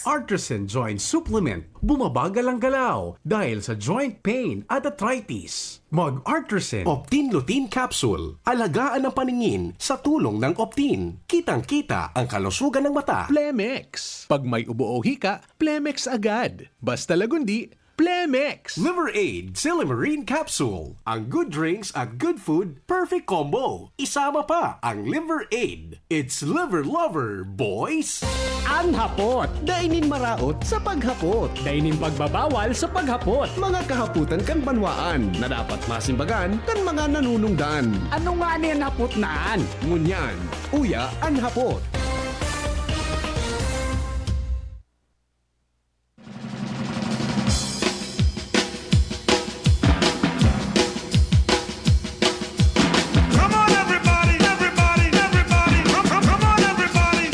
Artisan Joint Supplement, bumabagal ang galaw dahil sa joint pain at arthritis. Mag-Artisan Optin-Lutein Capsule. Alagaan ang paningin sa tulong ng Optin. Kitang-kita ang kalusugan ng mata. Plemex. Pag may ubo o hika, Plemex agad. Basta lagundi, Plemex. Liver Aid Silimarine Capsule. Ang good drinks at good food, perfect combo. Isama pa ang Liver Aid. It's liver lover, boys! Ang hapot, dainin maraot sa paghapot. Dainin pagbabawal sa paghapot. Mga kahaputan kan banwaan na dapat masimbagan kan mga nanunungdan. Ano nga niyan hapot naan? Ngunyan, uya ang hapot. Come on, everybody, everybody, everybody. Come on, everybody.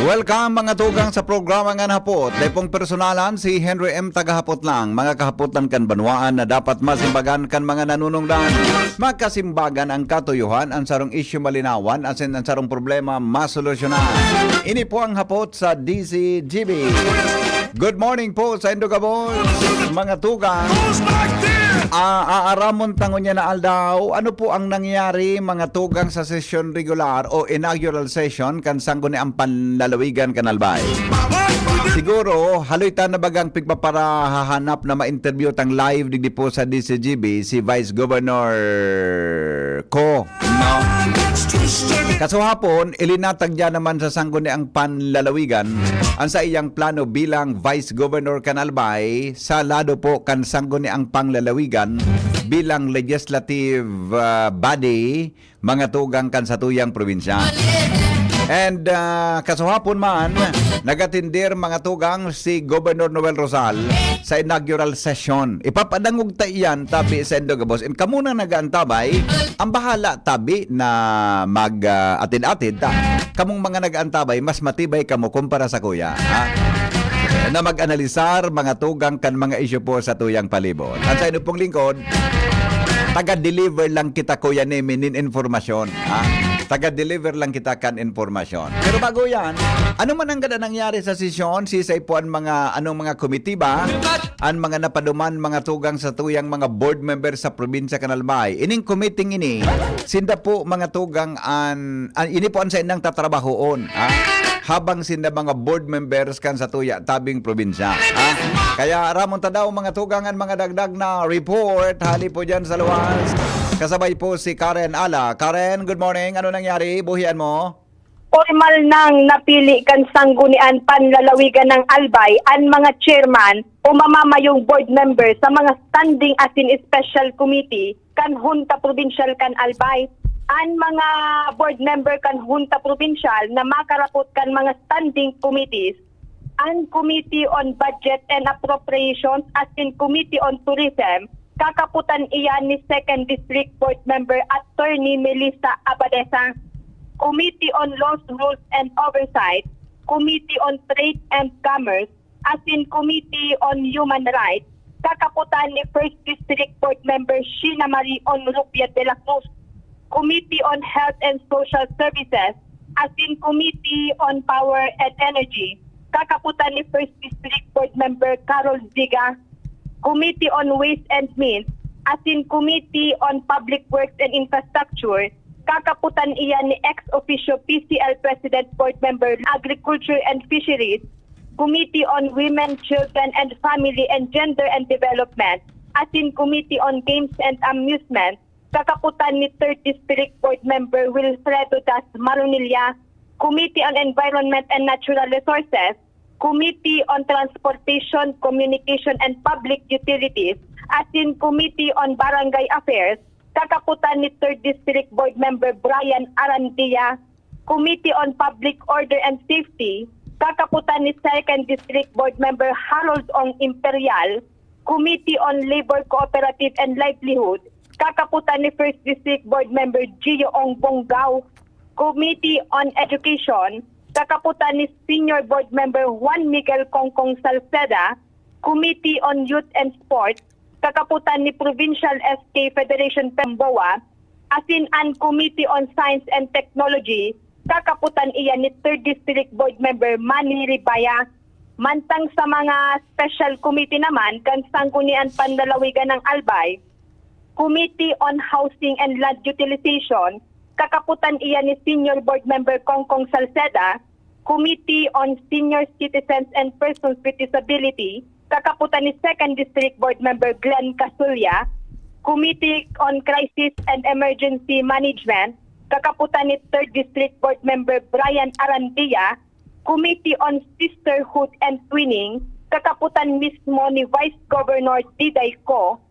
Welcome mga tugang sa programa nga hapot. Depong personalan si Henry M. Tagahapot lang. Mga kahapotan kan banwaan na dapat masimbagan kan mga nanunungdan. Magkasimbagan ang katuyuhan, ang sarong isyu malinawan, asin ang sarong problema masolusyonan. Ini po ang hapot sa DCGB. Good morning po sa Indogabon, mga tugang. Who's back there? Aaramon tango niya na aldaw, ano po ang nangyari mga tugang sa session regular o inaugural session kan sanggo ni ang panlalawigan kanalbay? Siguro, haloy ta na bagang pigpapara hahanap na ma-interview tang live digdi po sa DCGB si Vice Governor Ko. No? Kaso hapon, ilinatag niya naman sa sanggo ni ang panlalawigan ang sa iyang plano bilang Vice Governor Kanalbay sa lado po kan sanggo ni ang panglalawigan bilang legislative body mga tugang kan sa tuyang probinsya. And kasuhapon man, nagatindir mga tugang si Governor Noel Rosal sa inaugural session. Ipapadangog ta iyan tabi sa Indogabos. And kamuna nagaantabay, ang bahala tabi na mag-atid-atid ta. Kamong mga nagaantabay, mas matibay kamo kumpara sa kuya. Ha? Na mag-analisar mga tugang kan mga isyu po sa tuyang palibot. At sa inyo pong lingkod, taga-deliver lang kita kuya ni minin informasyon. Ha? Taga-deliver lang kita kan informasyon. Pero bago yan, ano man ang ganda nangyari sa sesyon, sisay po ang mga, anong mga komitiba, ang mga napaduman, mga tugang sa tuyang mga board members sa probinsya Kanalbay. Ining committee ini, sinda po mga tugang, ini po ang sa inang tatrabahoon. Ha? Habang sinda mga board members kan sa tuya tabing probinsya. Ha? Kaya ramon ta daw mga tugangan mga dagdag na report hali po dyan sa luwas. Kasabay po si Karen Ala. Karen, good morning. Ano nangyari? Buhian mo? Formal nang napili kan sanggunian panlalawigan ng Albay ang mga chairman o mamamayong board member sa mga standing as in special committee kan Junta Provincial kan Albay. Ang mga board member kan Junta Provincial na makarapot kan mga standing committees, ang Committee on Budget and Appropriations as in Committee on Tourism, kakaputan iyan ni 2nd District Board Member Attorney Melissa Abadesa, Committee on Laws, Rules and Oversight, Committee on Trade and Commerce, as in Committee on Human Rights, kakaputan ni 1st District Board Member Sheena Marie Onrupia de la Cruz, Committee on Health and Social Services, as in Committee on Power and Energy, kakaputan ni 1st District Board Member Carol Ziga, Committee on Waste and Means, as in Committee on Public Works and Infrastructure, kakaputan iyan ni ex-officio PCL President Board Member Agriculture and Fisheries, Committee on Women, Children and Family and Gender and Development, as in Committee on Games and Amusement, kakaputan ni 3rd District Board Member Wilfredo Das Marunilla, Committee on Environment and Natural Resources, Committee on Transportation, Communication and Public Utilities, as in Committee on Barangay Affairs, kakaputan ni 3rd District Board Member Brian Arandia, Committee on Public Order and Safety, kakaputan ni 2nd District Board Member Harold Ong Imperial, Committee on Labor Cooperative and Livelihood, kakaputan ni 1st District Board Member Gio Ong Bonggao, Committee on Education, kakaputan ni Senior Board Member Juan Miguel Kongkong Salceda, Committee on Youth and Sports, kakaputan ni Provincial SK Federation Pemboa, as in an Committee on Science and Technology, kakaputan iyan ni 3rd District Board Member Manny Ribaya. Mantang sa mga special committee naman, kan Sangguniang Panlalawigan ng Albay, Committee on Housing and Land Utilization, kakaputan iyan ni Senior Board Member Kongkong Salceda. Committee on Senior Citizens and Persons with Disability, kakaputan ni 2nd District Board Member Glenn Casulya. Committee on Crisis and Emergency Management, kakaputan ni 3rd District Board Member Brian Arandia. Committee on Sisterhood and Twinning, kakaputan mismo ni Vice Governor Diday Co.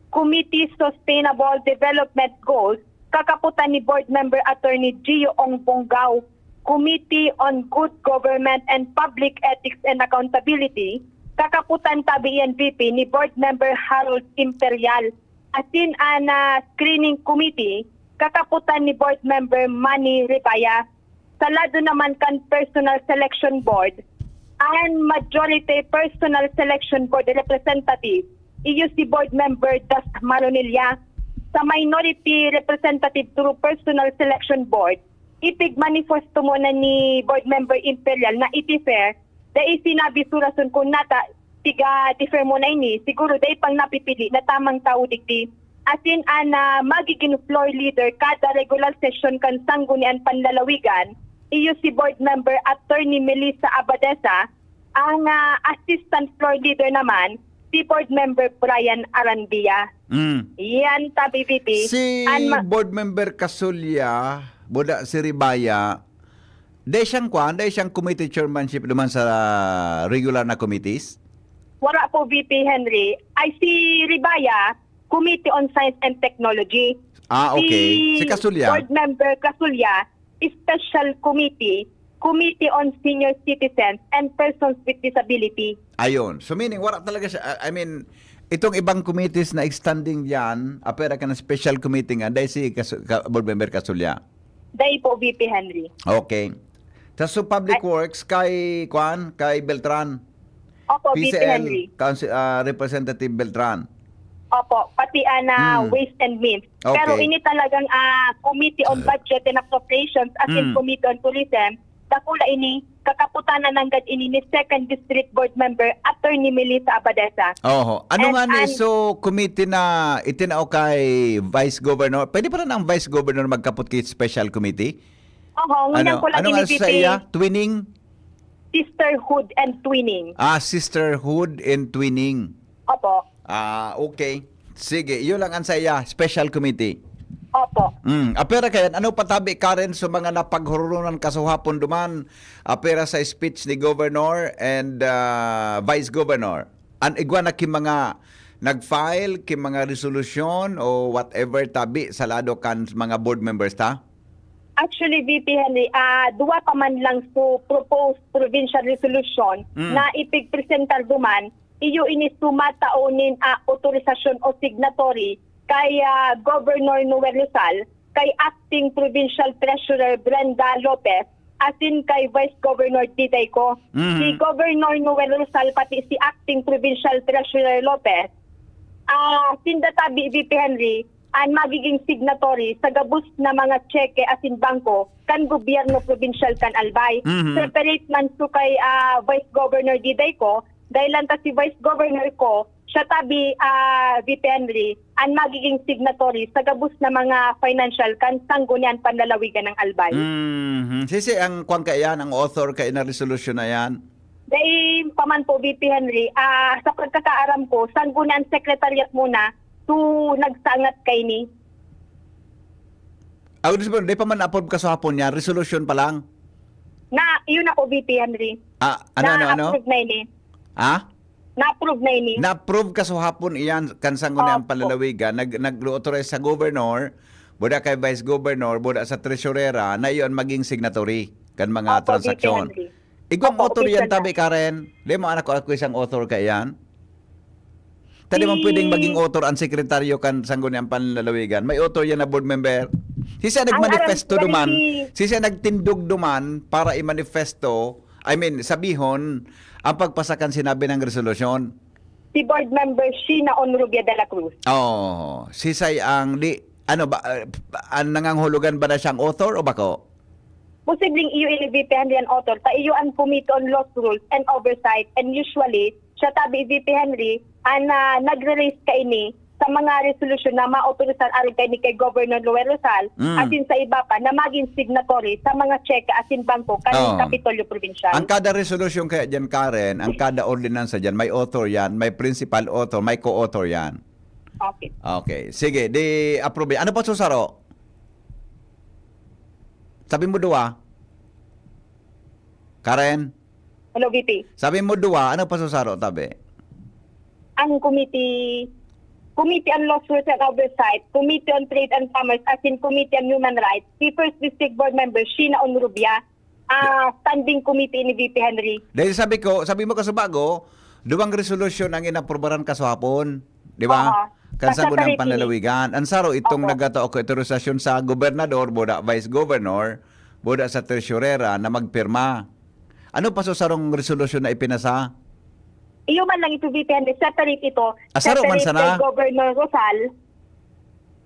Committee Sustainable Development Goals, kakaputan ni Board Member Attorney Gio Ong Bonggao. Committee on Good Government and Public Ethics and Accountability, kakaputan tabi yan VP ni Board Member Harold Imperial. Asin ana Screening Committee, kakaputan ni Board Member Manny Ribaya. Sa lado naman kan Personal Selection Board, ang Majority Personal Selection Board Representative, iyo si Board Member Das Maronilla. Sa Minority Representative through Personal Selection Board, ipig manifesto mo na ni Board Member Imperial na iti-fair, dahil sinabi surason kung nata, tiga-defer mo na ini, siguro dahil pang napipili na tamang tao digdi. Asin ana magiging floor leader kada regular session kan Sangguniang Panlalawigan, iyo si Board Member Attorney Melissa Abadesa. Ang assistant floor leader naman, si Board Member Brian Arandia. Yan tabi VP. Si Board Member Casulya, Boda si Ribaya, dahil siyang committee chairmanship naman sa regular na committees? Wala po VP Henry. Ay si Ribaya, Committee on Science and Technology. Okay. Si Casulya? Board Member Casulya, Special Committee, Committee on Senior Citizens and Persons with Disability. Ayun. So meaning, wala talaga siya, I mean, itong ibang committees na extending dyan, apera ka na special committee nga, dahil si Board Member Casulya. Dahil po VP Henry. Okay. Tapos so Public Works, kay Beltran. Opo, VP Henry. Representative Beltran. Opo, pati Waste and Means. Okay. Pero ini talagang Committee on Budget and Appropriations at Committee on Tourism, dakula ini, kakaputanan ng ini ni 2nd District Board Member Attorney Melissa Abadesa. Oho. Ano nga ni, so committee na itinao kay Vice Governor, pwede pa rin ang Vice Governor magkaput kay Special Committee? Oho, ngayon ko lang ano nga sa iya? Twinning? Sisterhood and Twinning. Sisterhood and Twinning. Opo. Okay. Sige, yun lang ang saya, Special Committee. Opo. Apera kaya, ano patabi ka rin sa mga napaghurunan kasuhapon duman, apera sa speech ni Governor and Vice Governor? An igwa na ki mga nag-file, ki mga resolution o whatever tabi sa lado kan mga board members ta? Actually, VP Henry, duwa pa man lang so proposed provincial resolution na ipigpresentar duman, iyo ini sumataunin autorisasyon o signatory kay Governor Noel Rizal, kay Acting Provincial Treasurer Brenda Lopez, asin kay Vice Governor Diday Co. Si Governor Noel Rizal pati si Acting Provincial Treasurer Lopez, sindatabi VP Henry, ang magiging signatory sa gabus na mga cheque asin bangko kan gobyerno provincial kan Albay. Separate man so kay Vice Governor Diday Co, dahil lang si Vice Governor ko, siya tabi VP Henry, ang magiging signatory sa gabus na mga financial kan Sangguniang Panlalawigan ng Albay. Sisi ang kwan kayan, ang author kay na resolution na yan? Dahil paman po VP Henry, sa pagkakaaram ko, Sangguniang Secretariat muna, nagsangat kay ni. Di pa man approve ka sa hapon niya, resolution pa lang? Yun ako VP Henry. Ano? Na-approve na ini. Na-approve na ini. Na-approve ka sa hapon iyan kansang ang palalawigan, nag-authorize sa governor, buda kay vice governor, buda sa treasurera, na iyon maging signatory kan mga transaksyon. Igwang author yan tabi Karen. Di mo anak ko isang author ka yan? Tadi mo pwedeng maging author ang sekretaryo kan Sangguniang Panlalawigan. May author yan na board member. Siya nagmanifesto duman. Siya nagtindog duman para i-manifesto, sabihon ang pagpasakan sinabi ng resolusyon. Si board member Sheena Onrubia de la Cruz. Si Say ang ang nanganghulugan ba na siyang author o bako? posibleng iyo ini VP Henry ang author, ta iyo ang Committee on Laws, Rules and Oversight, and usually, siya tabi VP Henry, ang nagre-raise ka ini sa mga resolusyon na ma-autorisan aron kay ni kay Governor Noel Rosal, asin sa iba pa na maging signatory sa mga cheque asin bangko kaning Kapitolyo Provincial. Ang kada resolution kaya dyan, Karen, ang kada ordinansa dyan, may author yan, may principal author, may co-author yan. Okay. Okay. Sige, di approve. Ano pa susaro? Sabi mo dua. Karen, Hello, VP. sabi mo dua, ano pa susaro, tabi? Ang Committee on Laws, Rules and Oversight, Committee on Trade and Commerce, as in Committee on Human Rights, the First District Board Member, Sheena Onrubia, Standing Committee ni VP Henry. Dahil sabi mo kasubago, duwang resolution ang inaprubaran kasahapon, di ba? Oo. Kansa ko ng Kasaparitin. panlalawigan. Ansaro itong Opo. nagataok autorisasyon sa gobernador, boda vice governor, boda sa treasurera na magpirma. Ano pa susarong resolution na ipinasa? Iyo man lang ito, VP Henry, separate ito. Asaro man Separate sana? kay Governor Rosal.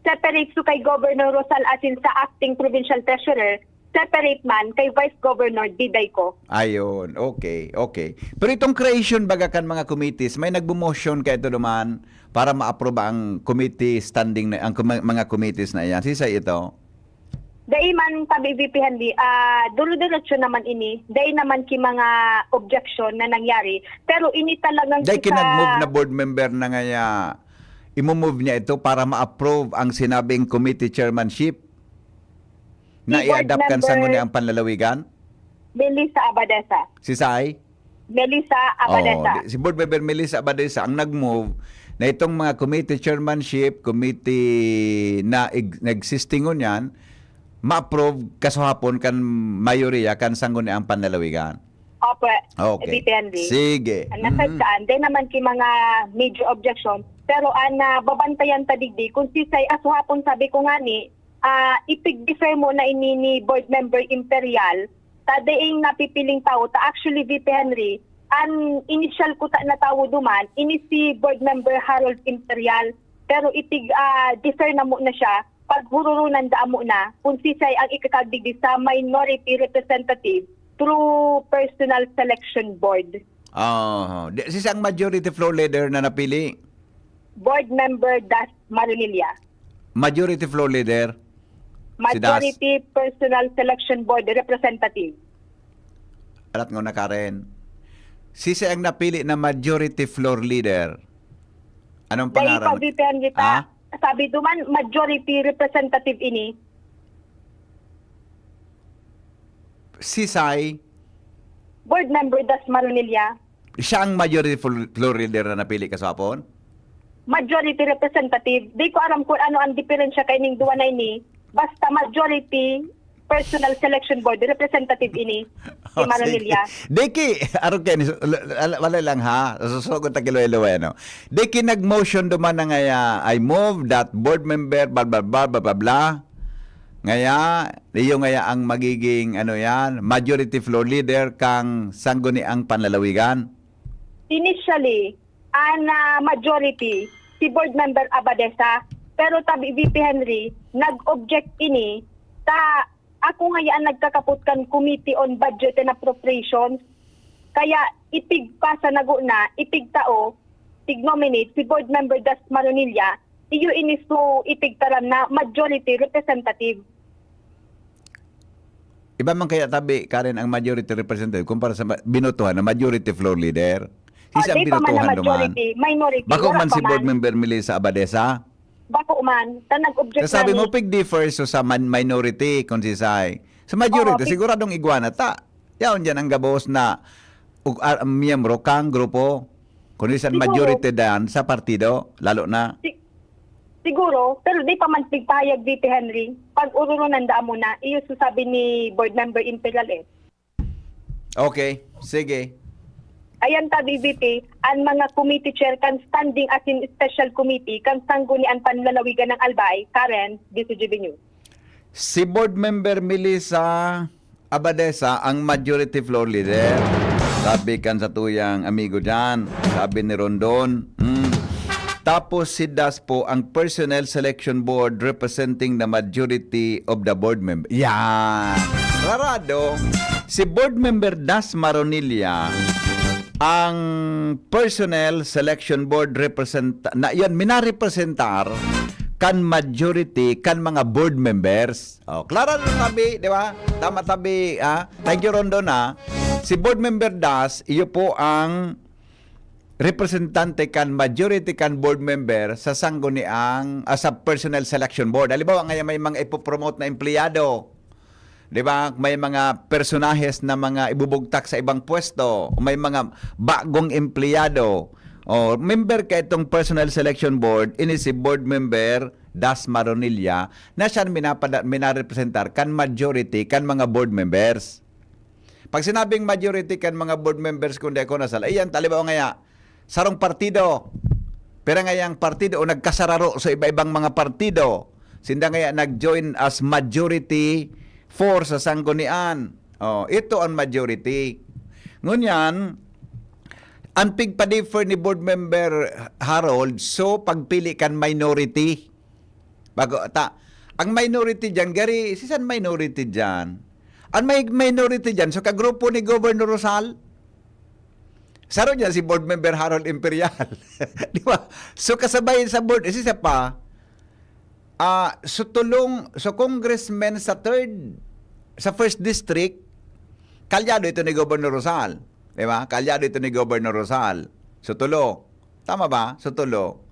Separate to kay Governor Rosal as in sa acting provincial treasurer. Separate man kay Vice Governor Diday ko. Ayun, okay. Pero itong creation bagakan mga committees, may nagbumotion kay ito naman para ma-approve ang committee standing na ang mga committees na yan. Sisa ito. Dahil man tabi VP Henry, dulo-diretso naman ini. Dahil naman ki mga objection na nangyari. Pero ini talagang Dahil kinag-move na board member na nga i-move niya ito para ma-approve ang sinabing committee chairmanship na Si board i-adapt kan sa member- ang panlalawigan. Melissa Abadesa. Si Sai? Melissa Abadesa. Si board member Melissa Abadesa ang nag-move na itong mga committee chairmanship, committee na existing yan, ma-approve kasahapon kan mayoriya kan sangguni ang panlalawigan. Opo, Okay. VP Henry. Sige. Ang nasagkaan, di naman ki mga major objection. Pero babantayan tadigdi, kung sisay asuhapon sabi ko nga ni, ipig-defer mo na ini ni board member Imperial, tadaing napipiling tao, ta actually VP Henry, ang initial ko na tao duman, ini si board member Harold Imperial, pero defer na mo na siya, pag hururunan da mo na, kung sisay ang ikakagdigdi sa minority representative through personal selection board. Si ang majority floor leader na napili. Board member Das Marunilia. Majority floor leader. Si Das. Majority Personal Selection Board representative. Alat nga na Karen. Si ang napili na majority floor leader. Anong Dahil pangalan? VP Henry sabi duman majority representative ini. Si Sai, Board member Das Marunilia. siya ang majority floor leader na napili kasapon? Majority representative. Di ko alam kung ano ang diferensya kay ning duwa na ini. Basta majority Personal Selection Board representative ini. Si Marunilia. Deki, araw kayo, wala lang ha, susugot na kilo-ilo no. Deki nag-motion duman na ngaya, I move that board member, blah, blah, blah, blah, blah, blah. Ngaya, iyo ngaya ang magiging, majority floor leader kang sangguni ang panlalawigan. Initially, ang majority, si board member Abadesa, pero tabi VP Henry, nag-object ini, ako ngayon nagkakaputkan Committee on Budget and Appropriations, kaya itig pa sa naguna, itig tao, tig-nominate si board member Das Marunilia, iyo iniso itigtaran na majority representative. Iba man kaya tabi, Karen, ang majority representative kumpara sa binotohan na majority floor leader. Sisa ang Di pa man na binotohan duman. majority, minority. Bako wala man pa si board member Melissa Abadesa. Bako man, nag-object So, sabi na mo, pig differs so sa minority, kung sisay. Sa majority, Oo, siguradong iguana ta. Yaon dyan ang gabos na miyembro kang grupo. Kung isan Siguro. majority dan sa partido, lalo na. Siguro, pero di pa man pigpahayag VP Henry. Pag ururunan da mo na, iyo sabi ni board member Imperial Okay, sige. Ayan ta VP, ang mga committee chair kan standing as in special committee kan sanggunian panlalawigan ng Albay, Karen, DCGB News. Si board member Melissa Abadesa ang majority floor leader. Sabi kan sa tuyang amigo dyan. Sabi ni Rondon. Tapos si Das po ang personnel selection board representing the majority of the board member. Yan. Rarado, si Board Member Das Maronilla ang Personnel Selection Board na yan minarepresentar kan majority kan mga board members. Oh, klaro na tabi, di ba? Tama tabi, Thank you Rondo na. Si Board Member Das, iyo po ang representante kan majority kan board member sa sangguniang sa Personnel Selection Board. Halimbawa ngayon may mga ipopromote na empleyado. 'Di ba? May mga personahes na mga ibubugtak sa ibang pwesto, may mga bagong empleyado. O member ka itong Personnel Selection Board, ini si board member Das Maronilla na siya minarepresentar kan majority kan mga board members. Pag sinabing majority kan mga board members kundi ako nasal, ayan talibaw ngaya sarong partido. Pero ngayang partido o nagkasararo sa iba-ibang mga partido. Sinda ngaya nag-join as majority force sa sanggunian. Oh, ito ang majority. Ngunyan, ang pigpa-differ ni board member Harold, so pagpili kan minority. Ang minority dyan, gari, sisan minority dyan? Ang may minority dyan, so kagrupo ni Governor Rosal, saro niya si board member Harold Imperial. Di ba? So kasabay sa board, isa pa, so congressman sa first district, kalyado ito ni Governor Rosal. Di ba? Kalyado ito ni Governor Rosal. Sutulo. Tama ba? Sutulo.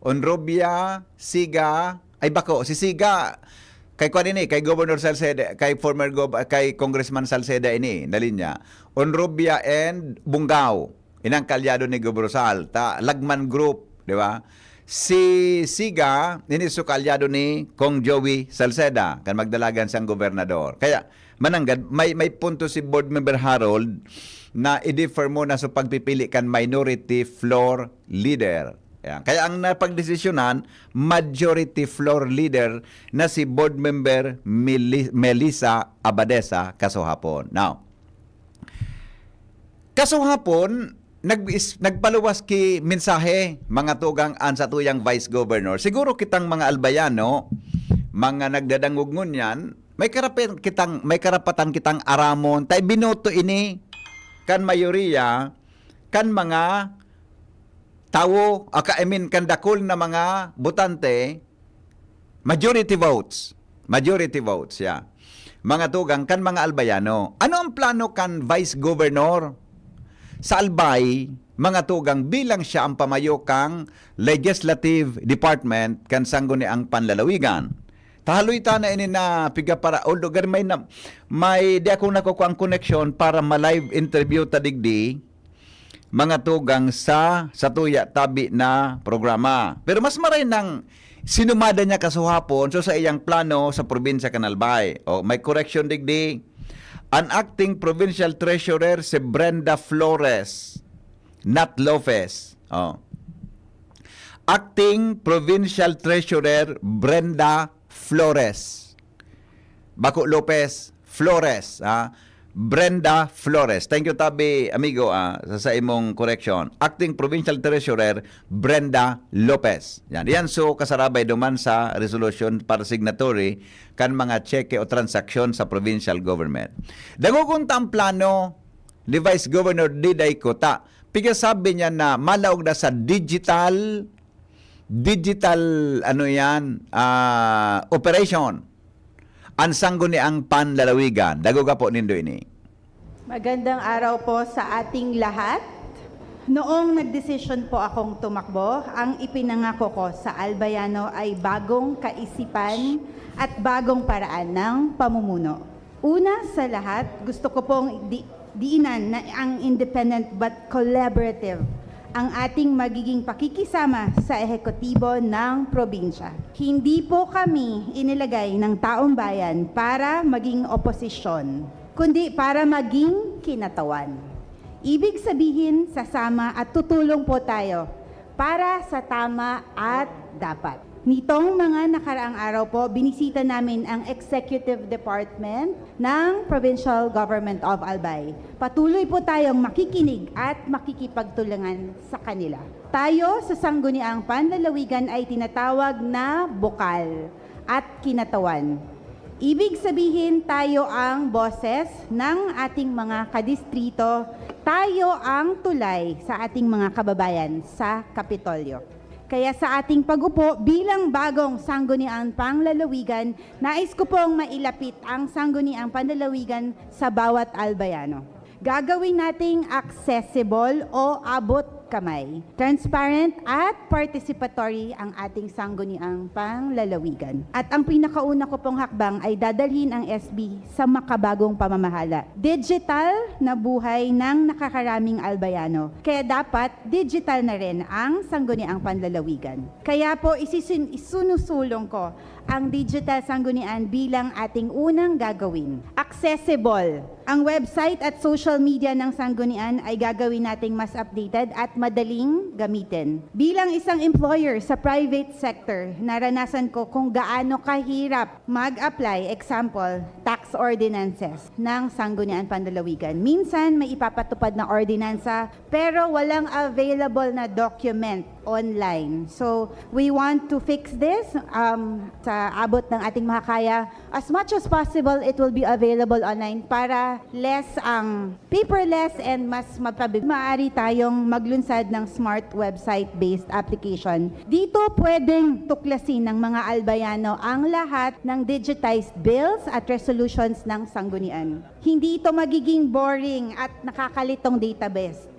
Onrobia, Siga, ay bako, si Siga, kay Governor Salceda, kay Congressman Salceda ini, dali niya. Onrobia and Bungaw, inang kalyado ni Gobrosal, Lagman Group, di ba? Si Siga, ini so kalyado ni Kong Joey Salceda, kan magdalagan siyang gobernador. Kaya, mananggad, may punto si board member Harold na i-differ mo na sa pagpipili kan minority floor leader. Yan. Kaya ang napagdesisyonan, majority floor leader na si board member Melissa Abadesa kasuhapon. Now, kasuhapon, nagpaluwas ki mensahe mga tugang sa tuyang vice governor. Siguro kitang mga albayano, mga nagdadangog ngunyan, may karapatan kitang aramon, tay binoto ini kan mayoriya, kan mga tao, kan dakol na mga botante, majority votes, yeah. Mga tugang, kan mga albayano. Ano ang plano kan vice governor? Sa Albay, mga tugang, bilang siya ang pamayo kang legislative department kan sangguniang panlalawigan. Tahaloy ta na ini na piga para, although may di ako nakukuha ang connection para ma-live interview tadigdi, mga tugang sa tuya tabi na programa. Pero mas maray nang sinumada niya kasuhapon so sa iyang plano sa probinsya Kanalbay. O may correction digdi. An acting provincial treasurer si Brenda Flores, not Lopez. Acting provincial treasurer Brenda Flores. Bako Lopez, Flores, Brenda Flores. Thank you tabi amigo sa imong correction. Acting Provincial Treasurer Brenda Lopez. Yan so kasarabay duman sa resolution para signatory kan mga cheque o transaksyon sa provincial government. Dagugunta ang plano ni Vice Governor Diday Cota. Pigasabi niya na malaog na sa digital operation. Ansanggo ni ang panlalawigan. Dagoga po nindo ini. Magandang araw po sa ating lahat. Noong nagdesisyon po akong tumakbo, ang ipinangako ko sa Albayano ay bagong kaisipan at bagong paraan ng pamumuno. Una sa lahat, gusto ko pong diinan na ang independent but collaborative ang ating magiging pakikisama sa ehekutibo ng probinsya. Hindi po kami inilagay ng taong bayan para maging oposisyon, kundi para maging kinatawan. Ibig sabihin, sasama at tutulong po tayo para sa tama at dapat. Nitong mga nakaraang araw po, binisita namin ang Executive Department ng Provincial Government of Albay. Patuloy po tayong makikinig at makikipagtulungan sa kanila. Tayo sa sangguniang panlalawigan ay tinatawag na bukal at kinatawan. Ibig sabihin, tayo ang boses ng ating mga kadistrito, tayo ang tulay sa ating mga kababayan sa Kapitolyo. Kaya sa ating pag-upo bilang bagong Sangguniang Panlalawigan, nais ko pong mailapit ang Sangguniang Panlalawigan sa bawat albayano. Gagawin nating accessible o abot kamay, transparent at participatory ang ating Sangguniang Panlalawigan. At ang pinakauna ko pong hakbang ay dadalhin ang SB sa makabagong pamamahala. Digital na buhay ng nakakaraming albayano. Kaya dapat digital na rin ang Sangguniang Panlalawigan. Kaya po isinusulong ko ang digital sanggunian bilang ating unang gagawin. Accessible. Ang website at social media ng sanggunian ay gagawin nating mas updated at madaling gamitin. Bilang isang employer sa private sector, naranasan ko kung gaano kahirap mag-apply, example, tax ordinances ng Sangguniang Panlalawigan. Minsan may ipapatupad na ordinansa pero walang available na document online. So, we want to fix this sa abot ng ating makakaya. As much as possible, it will be available online para less ang paperless and mas maaari tayong maglunsad ng smart website-based application. Dito pwedeng tuklasin ng mga albayano ang lahat ng digitized bills at resolutions ng sanggunian. Hindi ito magiging boring at nakakalitong database.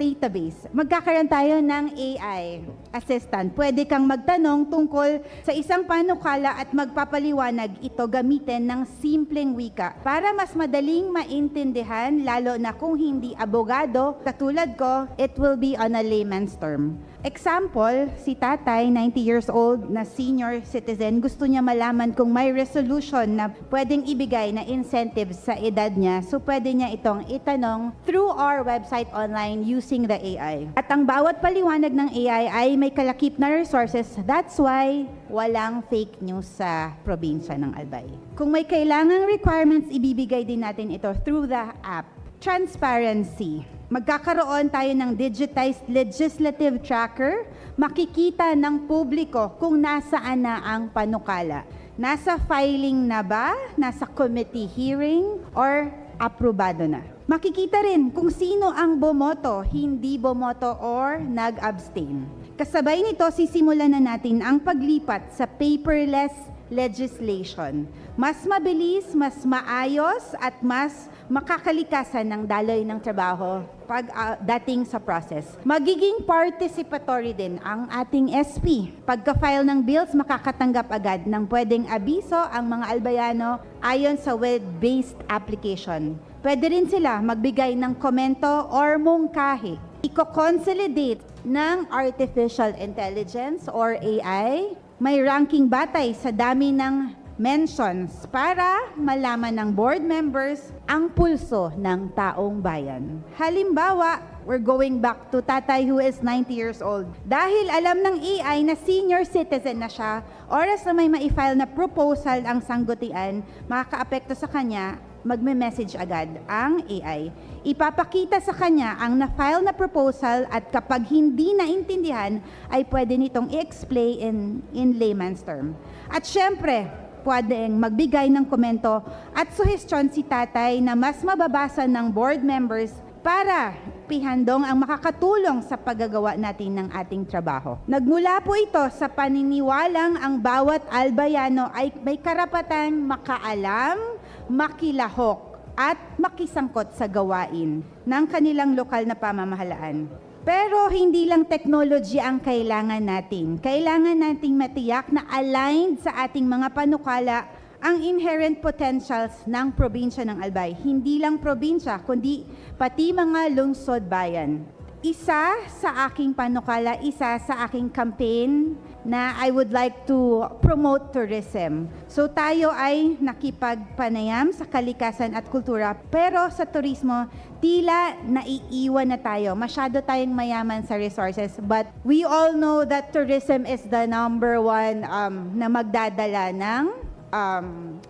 Magkakaroon tayo ng AI assistant. Pwede kang magtanong tungkol sa isang panukala at magpapaliwanag ito gamitin ng simpleng wika para mas madaling maintindihan, lalo na kung hindi abogado, katulad ko, it will be on a layman's term. Example, si tatay, 90 years old na senior citizen, gusto niya malaman kung may resolution na pwedeng ibigay na incentives sa edad niya. So pwede niya itong itanong through our website online using the AI. At ang bawat paliwanag ng AI ay may kalakip na resources. That's why walang fake news sa probinsya ng Albay. Kung may kailangang requirements, ibibigay din natin ito through the app. Transparency. Magkakaroon tayo ng digitized legislative tracker. Makikita ng publiko kung nasaan na ang panukala. Nasa filing na ba? Nasa committee hearing? Or aprobado na? Makikita rin kung sino ang bumoto, hindi bumoto, or nag-abstain. Kasabay nito, sisimulan na natin ang paglipat sa paperless legislation. Mas mabilis, mas maayos, at mas makakalikasan ng daloy ng trabaho pag dating sa process. Magiging participatory din ang ating SP. Pagka-file ng bills, makakatanggap agad ng pwedeng abiso ang mga albayano ayon sa web-based application. Pwede rin sila magbigay ng komento or mungkahi. Iko-consolidate ng artificial intelligence or AI. May ranking batay sa dami ng mentions para malaman ng board members ang pulso ng taong bayan. Halimbawa, we're going back to tatay who is 90 years old. Dahil alam ng AI na senior citizen na siya, oras na may ma-file na proposal ang sanggunian, makakaapekto sa kanya, magme-message agad ang AI. Ipapakita sa kanya ang na-file na proposal at kapag hindi naintindihan, ay pwede nitong i-explain in layman's term. At syempre, pwedeng magbigay ng komento at suhestyon si tatay na mas mababasa ng board members para pihandong ang makakatulong sa paggagawa natin ng ating trabaho. Nagmula po ito sa paniniwalang ang bawat albayano ay may karapatang makaalam, makilahok, at makisangkot sa gawain ng kanilang lokal na pamamahalaan. Pero hindi lang technology ang kailangan natin. Kailangan nating matiyak na aligned sa ating mga panukala ang inherent potentials ng probinsya ng Albay. Hindi lang probinsya, kundi pati mga lungsod bayan. Isa sa aking panukala, isa sa aking campaign na I would like to promote tourism. So tayo ay nakipagpanayam sa kalikasan at kultura, pero sa turismo, tila naiiwan na tayo. Masyado tayong mayaman sa resources, but we all know that tourism is the number one na magdadala ng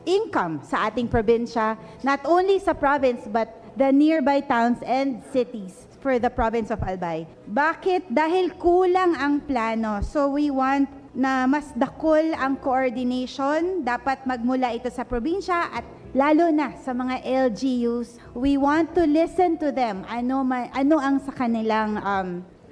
income sa ating probinsya, not only sa province, but the nearby towns and cities for the province of Albay. Bakit? Dahil kulang ang plano. So we want na mas dakol ang coordination. Dapat magmula ito sa probinsya at lalo na sa mga LGUs. We want to listen to them. Ano ang sa kanilang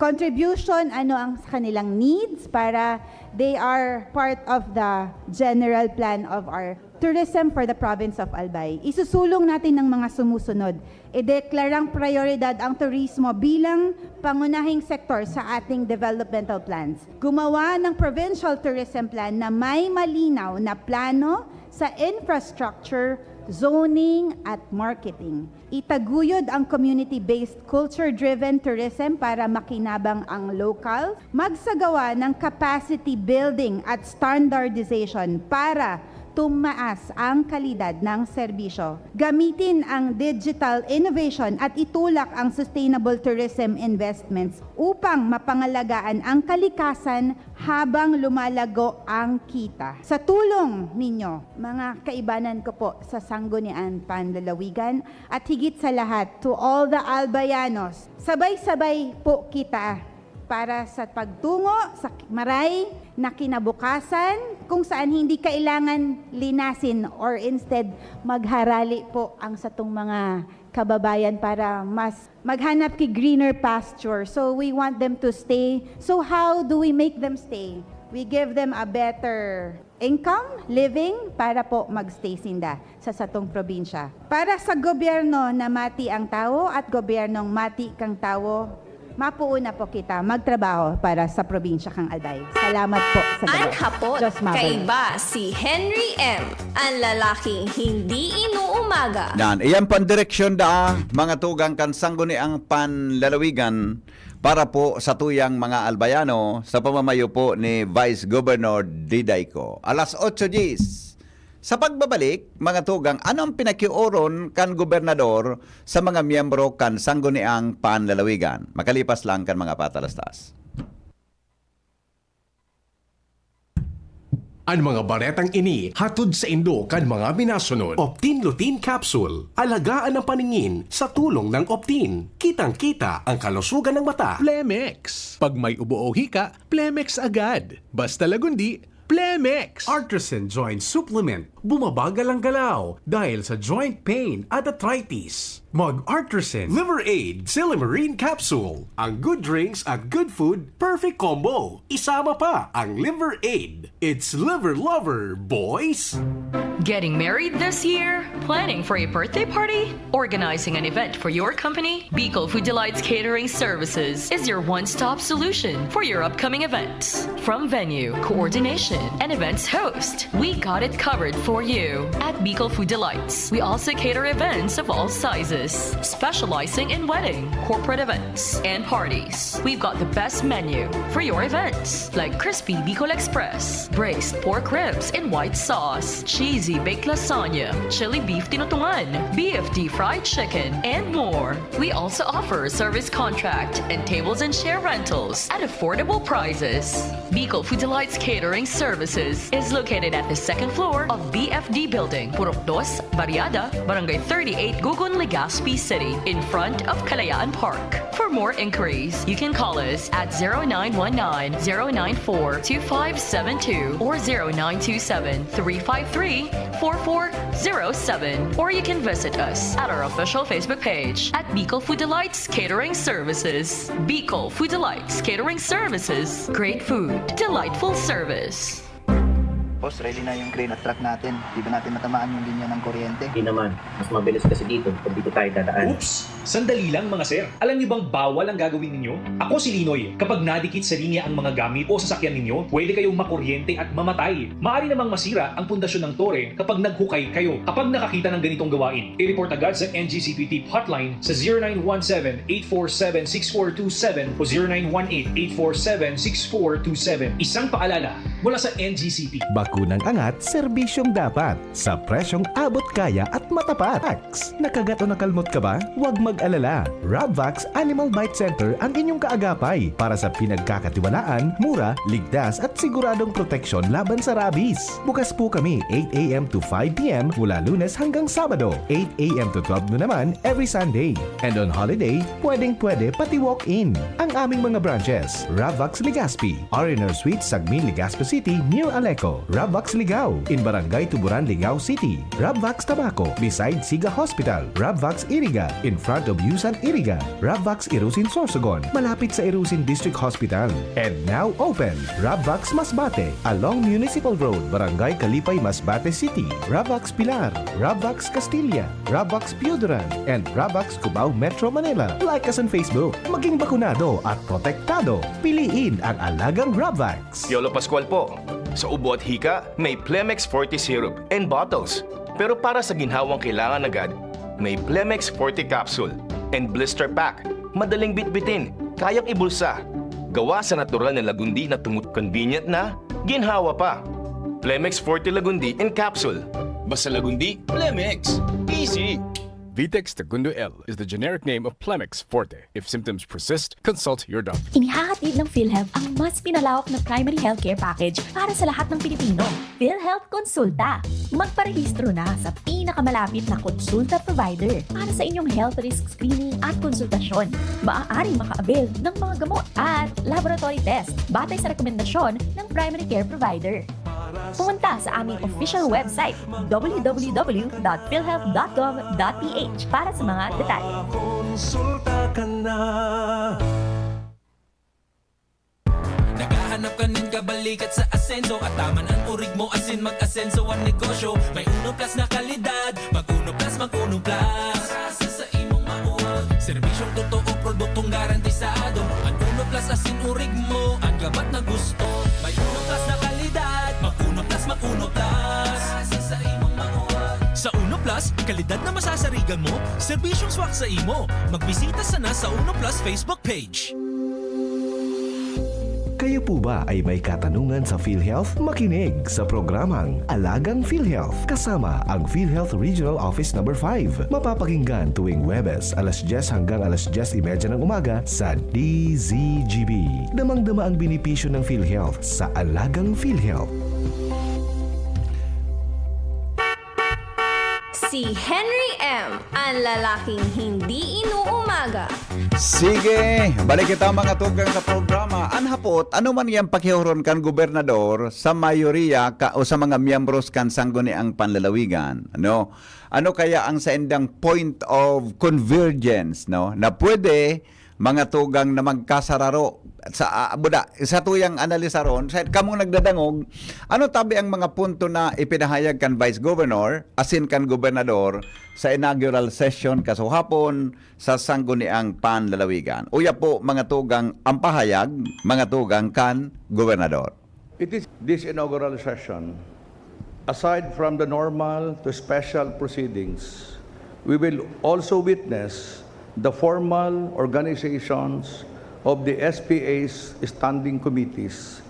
contribution, ano ang sa kanilang needs para they are part of the general plan of our tourism for the province of Albay. Isusulong natin ng mga sumusunod. Ideklarang prioridad ang turismo bilang pangunahing sektor sa ating developmental plans. Gumawa ng provincial tourism plan na may malinaw na plano sa infrastructure, zoning at marketing. Itaguyod ang community-based culture-driven tourism para makinabang ang local. Magsagawa ng capacity building at standardization para tumaas ang kalidad ng serbisyo. Gamitin ang digital innovation at itulak ang sustainable tourism investments upang mapangalagaan ang kalikasan habang lumalago ang kita. Sa tulong ninyo, mga kaibanan ko po sa Sangguniang Panlalawigan at higit sa lahat, to all the Albayanos, sabay-sabay po kita para sa pagtungo sa maray na kinabukasan kung saan hindi kailangan linasin or instead magharali po ang satong mga kababayan para mas maghanap kay greener pasture. So we want them to stay. So how do we make them stay? We give them a better income, living, para po magstay sinda sa satong probinsya. Para sa gobyerno na mati ang tao at gobyernong mati kang tao, mapuuna po kita magtrabaho para sa probinsya kang Albay. Salamat po sa Ang gabi. hapot, Diyos mabalos. kaiba si Henry M. Ang lalaking hindi inuumaga. Yan, iyan pan direksyon da mga tugang kan Sangguniang Panlalawigan para po sa tuyang mga Albayano sa pamamayo po ni Vice Governor Didayco. Alas 8:10. Sa pagbabalik, mga tugang, anong pinakiuron kan gobernador sa mga miyembro kan Sangguniang Panlalawigan? Makalipas lang kan mga patalastas. Ang mga baretang ini hatod sa Indo kan mga minasunod. Optin Lutein Capsule. Alagaan ang paningin sa tulong ng Optin. Kitang-kita ang kalusugan ng mata. Plemex. Pag may ubo o hika, Plemex agad. Basta lagundi, Plemex. Artisan Joint Supplement. Bumabagal ang galaw dahil sa joint pain at arthritis. Mag-Artisan. Liver Aid Silimarine Capsule. Ang good drinks at good food, perfect combo. Isama pa ang Liver Aid. It's liver lover, boys! Getting married this year? Planning for a birthday party? Organizing an event for your company? Bicol Food Delights Catering Services is your one-stop solution for your upcoming events. From venue, coordination, and events host, we got it covered for you. At Bicol Food Delights, we also cater events of all sizes, specializing in wedding, corporate events, and parties. We've got the best menu for your events, like crispy Bicol Express, braised pork ribs in white sauce, cheesy baked lasagna, chili beef tinutungan, BFD fried chicken, and more. We also offer service contract and tables and chair rentals at affordable prices. Bicol Food Delights Catering Services is located at the second floor of BFD Building, Purok 2, Barriada, Barangay 38, Gugun, Legazpi City, in front of Kalayaan Park. For more inquiries, you can call us at 0919-094-2572 or 0927-353-4407, or you can visit us at our official Facebook page at Bicol Food Delights Catering Services. Bicol Food Delights Catering Services. Great food, delightful service. Boss, ready na yung crane at truck natin. Di ba natin matamaan yung linya ng kuryente? Hindi naman. Mas mabilis kasi dito pag dito tayo dadaan. Oops! Sandali lang mga sir. Alam niyo bang bawal ang gagawin ninyo? Ako si Linoy. Kapag nadikit sa linya ang mga gamit o sasakyan ninyo, pwede kayong makuryente at mamatay. Maaari namang masira ang pundasyon ng tore kapag naghukay kayo. Kapag nakakita ng ganitong gawain, i-report agad sa NGCP Tip Hotline sa 0917-847-6427 o 0918-847-6427. Isang paalala mula sa NGCP. Bakunang angat, serbisyong dapat. Sa presyong abot kaya at matapat. Nakagat o nakalmot ka ba? Huwag mag-alala. Rabvax Animal Bite Center ang inyong kaagapay para sa pinagkakatiwalaan, mura, ligtas at siguradong proteksyon laban sa rabies. Bukas po kami 8 a.m. to 5 p.m. mula Lunes hanggang Sabado, 8 a.m. to 12 noon naman every Sunday. And on holiday, pwedeng-pwede pati walk-in. Ang aming mga branches, Rabvax Legazpi, R&R Suite, Sagmin, Legazpi City, near Aleco. Rabvax Ligao, in Barangay Tuburan, Ligao City. Rabvax Tabaco, beside Siga Hospital. Rabvax Iriga, in front of Yusan Iriga. Rabvax Irusin Sorsogon, malapit sa Irusin District Hospital. And now open, Rabvax Masbate, along Municipal Road, Barangay Kalipay, Masbate City. Rabvax Pilar, Rabvax Castilla, Rabvax Pioduran, and Rabvax Cubao Metro Manila. Like us on Facebook. Maging bakunado at protektado. Piliin ang alagang Rabvax. Piolo Pascual po. Sa ubo at hika, may Plemex Forte Syrup and bottles. Pero para sa ginhawang kailangan agad, may Plemex Forte Capsule and Blister Pack. Madaling bitbitin, kayang ibulsa. Gawa sa natural na lagundi na convenient na, ginhawa pa. Plemex Forte Lagundi and Capsule. Basta lagundi, Plemex. Easy! Vitex Segundo L is the generic name of Plemex Forte. If symptoms persist, consult your doctor. Inihahatid ng PhilHealth ang mas pinalawak na primary healthcare package para sa lahat ng Pilipino. PhilHealth Konsulta. Magparehistro na sa pinakamalapit na konsulta provider para sa inyong health risk screening at konsultasyon. Maaaring maka-avail ng mga gamot at laboratory test batay sa rekomendasyon ng primary care provider. Pumunta sa aming official website www.philhealth.gov.ph para sa mga detalye. Konsulta ka na. Naghahanap ka ng kabalikat sa asenso at taman ang urig mo asin mag-asenso ang negosyo. May Uno Plus na kalidad, mag-Uno Plus, mag-Uno Plus. Asa sa imong mauwag, serbisyong totoo, produktong garantisado. Ang Uno Plus asin urig mo, ang gabat na gusto. May Uno Plus na kalidad, mag-Uno Plus, mag-Uno Plus. Asa sa imong mauwag. Sa Uno Plus, kalidad na masasarigan mo, serbisyong swak sa imo. Magbisita sana sa Uno Plus Facebook page. Kayo po ba ay may katanungan sa PhilHealth? Makinig sa programang Alagang PhilHealth kasama ang PhilHealth Regional Office No. 5. Mapapakinggan tuwing Huwebes alas 10 hanggang alas 10:30 ng umaga sa DZGB. Damang-dama ang benepisyo ng PhilHealth sa Alagang PhilHealth. Si Henry M., ang lalaking hindi inuumaga. Sige, balik kita mga tugang sa programa. Anhapot, ano man yung pakihuron kan gobernador sa mayoriya o sa mga miyembros kan sangguniang panlalawigan? Ano kaya ang sa endang point of convergence, no? Na pwede mga tugang na magkasararo sa sa tuyang analisaron sa kamong nagdadangog ano tabi ang mga punto na ipinahayag kan Vice Governor asin kan Gobernador sa inaugural session kasuhapon sa sangguniang panlalawigan. Uya po mga tugang ang pahayag mga tugang kan Gobernador. It is this inaugural session, aside from the normal to special proceedings, we will also witness the formal organizations of the SPA's standing committees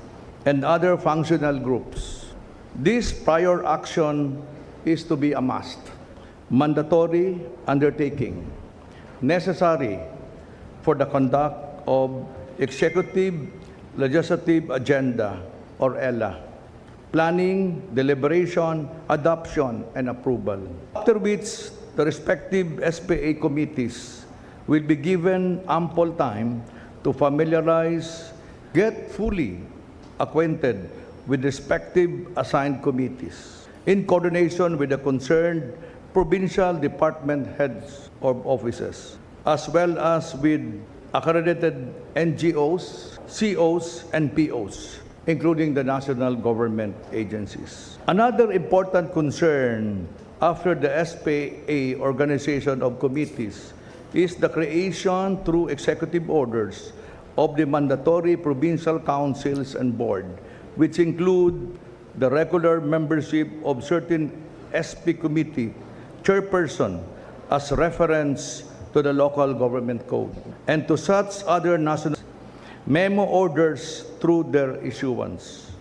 and other functional groups. This prior action is to be a must, mandatory undertaking, necessary for the conduct of Executive Legislative Agenda or ELA, planning, deliberation, adoption, and approval. After which, the respective SPA committees will be given ample time to familiarize, get fully acquainted with respective assigned committees in coordination with the concerned provincial department heads or offices, as well as with accredited NGOs, COs, and POs, including the national government agencies. Another important concern after the SPA organization of committees is the creation through executive orders of the mandatory provincial councils and board, which include the regular membership of certain SP committee chairperson as reference to the local government code, and to such other national memo orders through their issuance.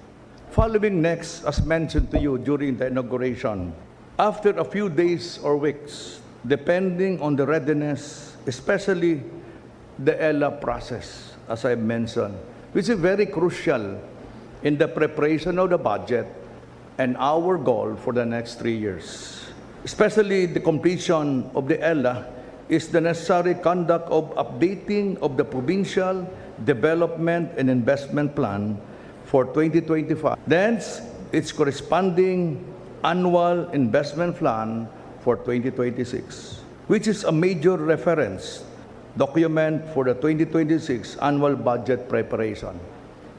Following next, as mentioned to you during the inauguration, after a few days or weeks, depending on the readiness, especially the ELA process, as I mentioned, which is very crucial in the preparation of the budget and our goal for the next 3 years. Especially the completion of the ELA is the necessary conduct of updating of the provincial development and investment plan for 2025. Then its corresponding annual investment plan for 2026, which is a major reference document for the 2026 annual budget preparation.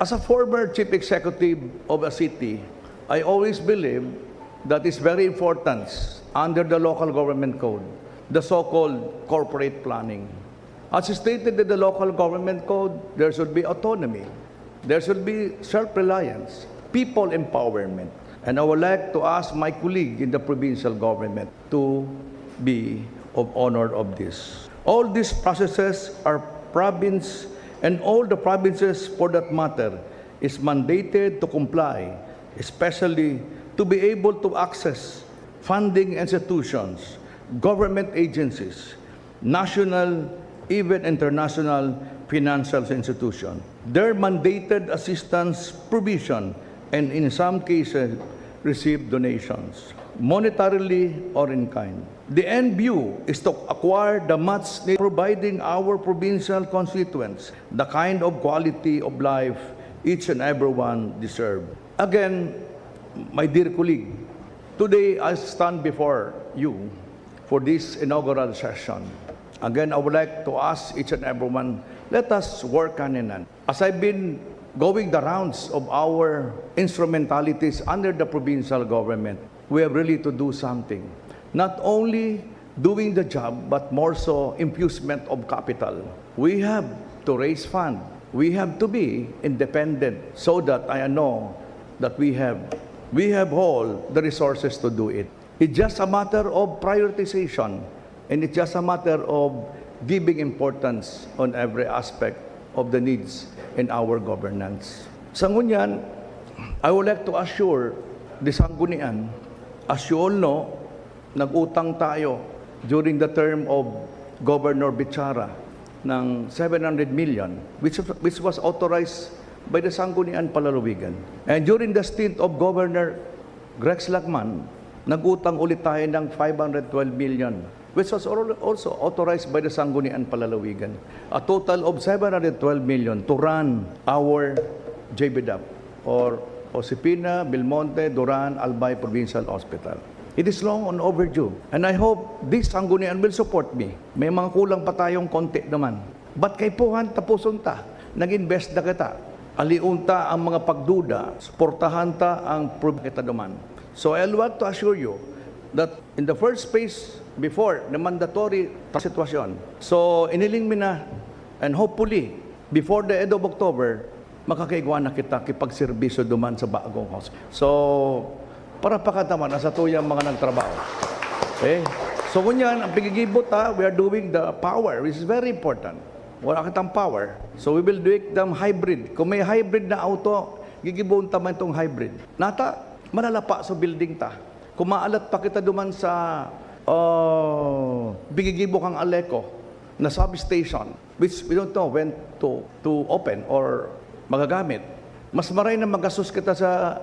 As a former chief executive of a city, I always believe that it's very important under the local government code, the so-called corporate planning. As stated in the local government code, there should be autonomy, there should be self-reliance, people empowerment. And I would like to ask my colleague in the provincial government to be of honor of this. All these processes are province, and all the provinces for that matter is mandated to comply, especially to be able to access funding institutions, government agencies, national, even international financial institutions. Their mandated assistance provision, and in some cases, receive donations, monetarily or in kind. The end view is to acquire the much needed, providing our provincial constituents the kind of quality of life each and everyone deserve. Again, my dear colleague, today I stand before you for this inaugural session. Again, I would like to ask each and everyone, let us work hand in hand. As I've been going the rounds of our instrumentalities under the provincial government, we have really to do something. Not only doing the job, but more so infusement of capital. We have to raise funds. We have to be independent so that I know that we have all the resources to do it. It's just a matter of prioritization, and it's just a matter of giving importance on every aspect of the needs in our governance. Sa ngunyan, I would like to assure the Sanggunian, as you all know, nag-utang tayo during the term of Governor Bichara ng 700 million, which was authorized by the Sanggunian Palalawigan. And during the stint of Governor Grex Lacman, nag-utang ulit tayo ng 512 million, which was also authorized by the Sanggunian Palalawigan. A total of 712 million to run our JBDAP, or Josepina Belmonte Duran Albay Provincial Hospital. It is long on overdue. And I hope this Sanggunian will support me. May mga kulang pa tayong konti naman. But kay puhan tapuson ta, nag-invest na kita. Aliunta ang mga pagduda, suportahan ta ang kita naman. So I want to assure you that in the first phase, before the mandatory sitwasyon, so iniling mi na, and hopefully, before the end of October, makakaigwa na kita kipagserbisyo duman sa bagong hospital. So, para pakataman na sa tuyang mga nagtrabaho. Okay? So, kunyan, ang pigigibot we are doing the power, which is very important. Wala kitang power. So, we will do them hybrid. Kung may hybrid na auto, gigibon taman itong hybrid. Nata, malalapa sa building ta. Kung maalat pa kita duman sa bigigibo kang Aleco na substation, which we don't know when to open or magagamit. Mas maray na magastos kita sa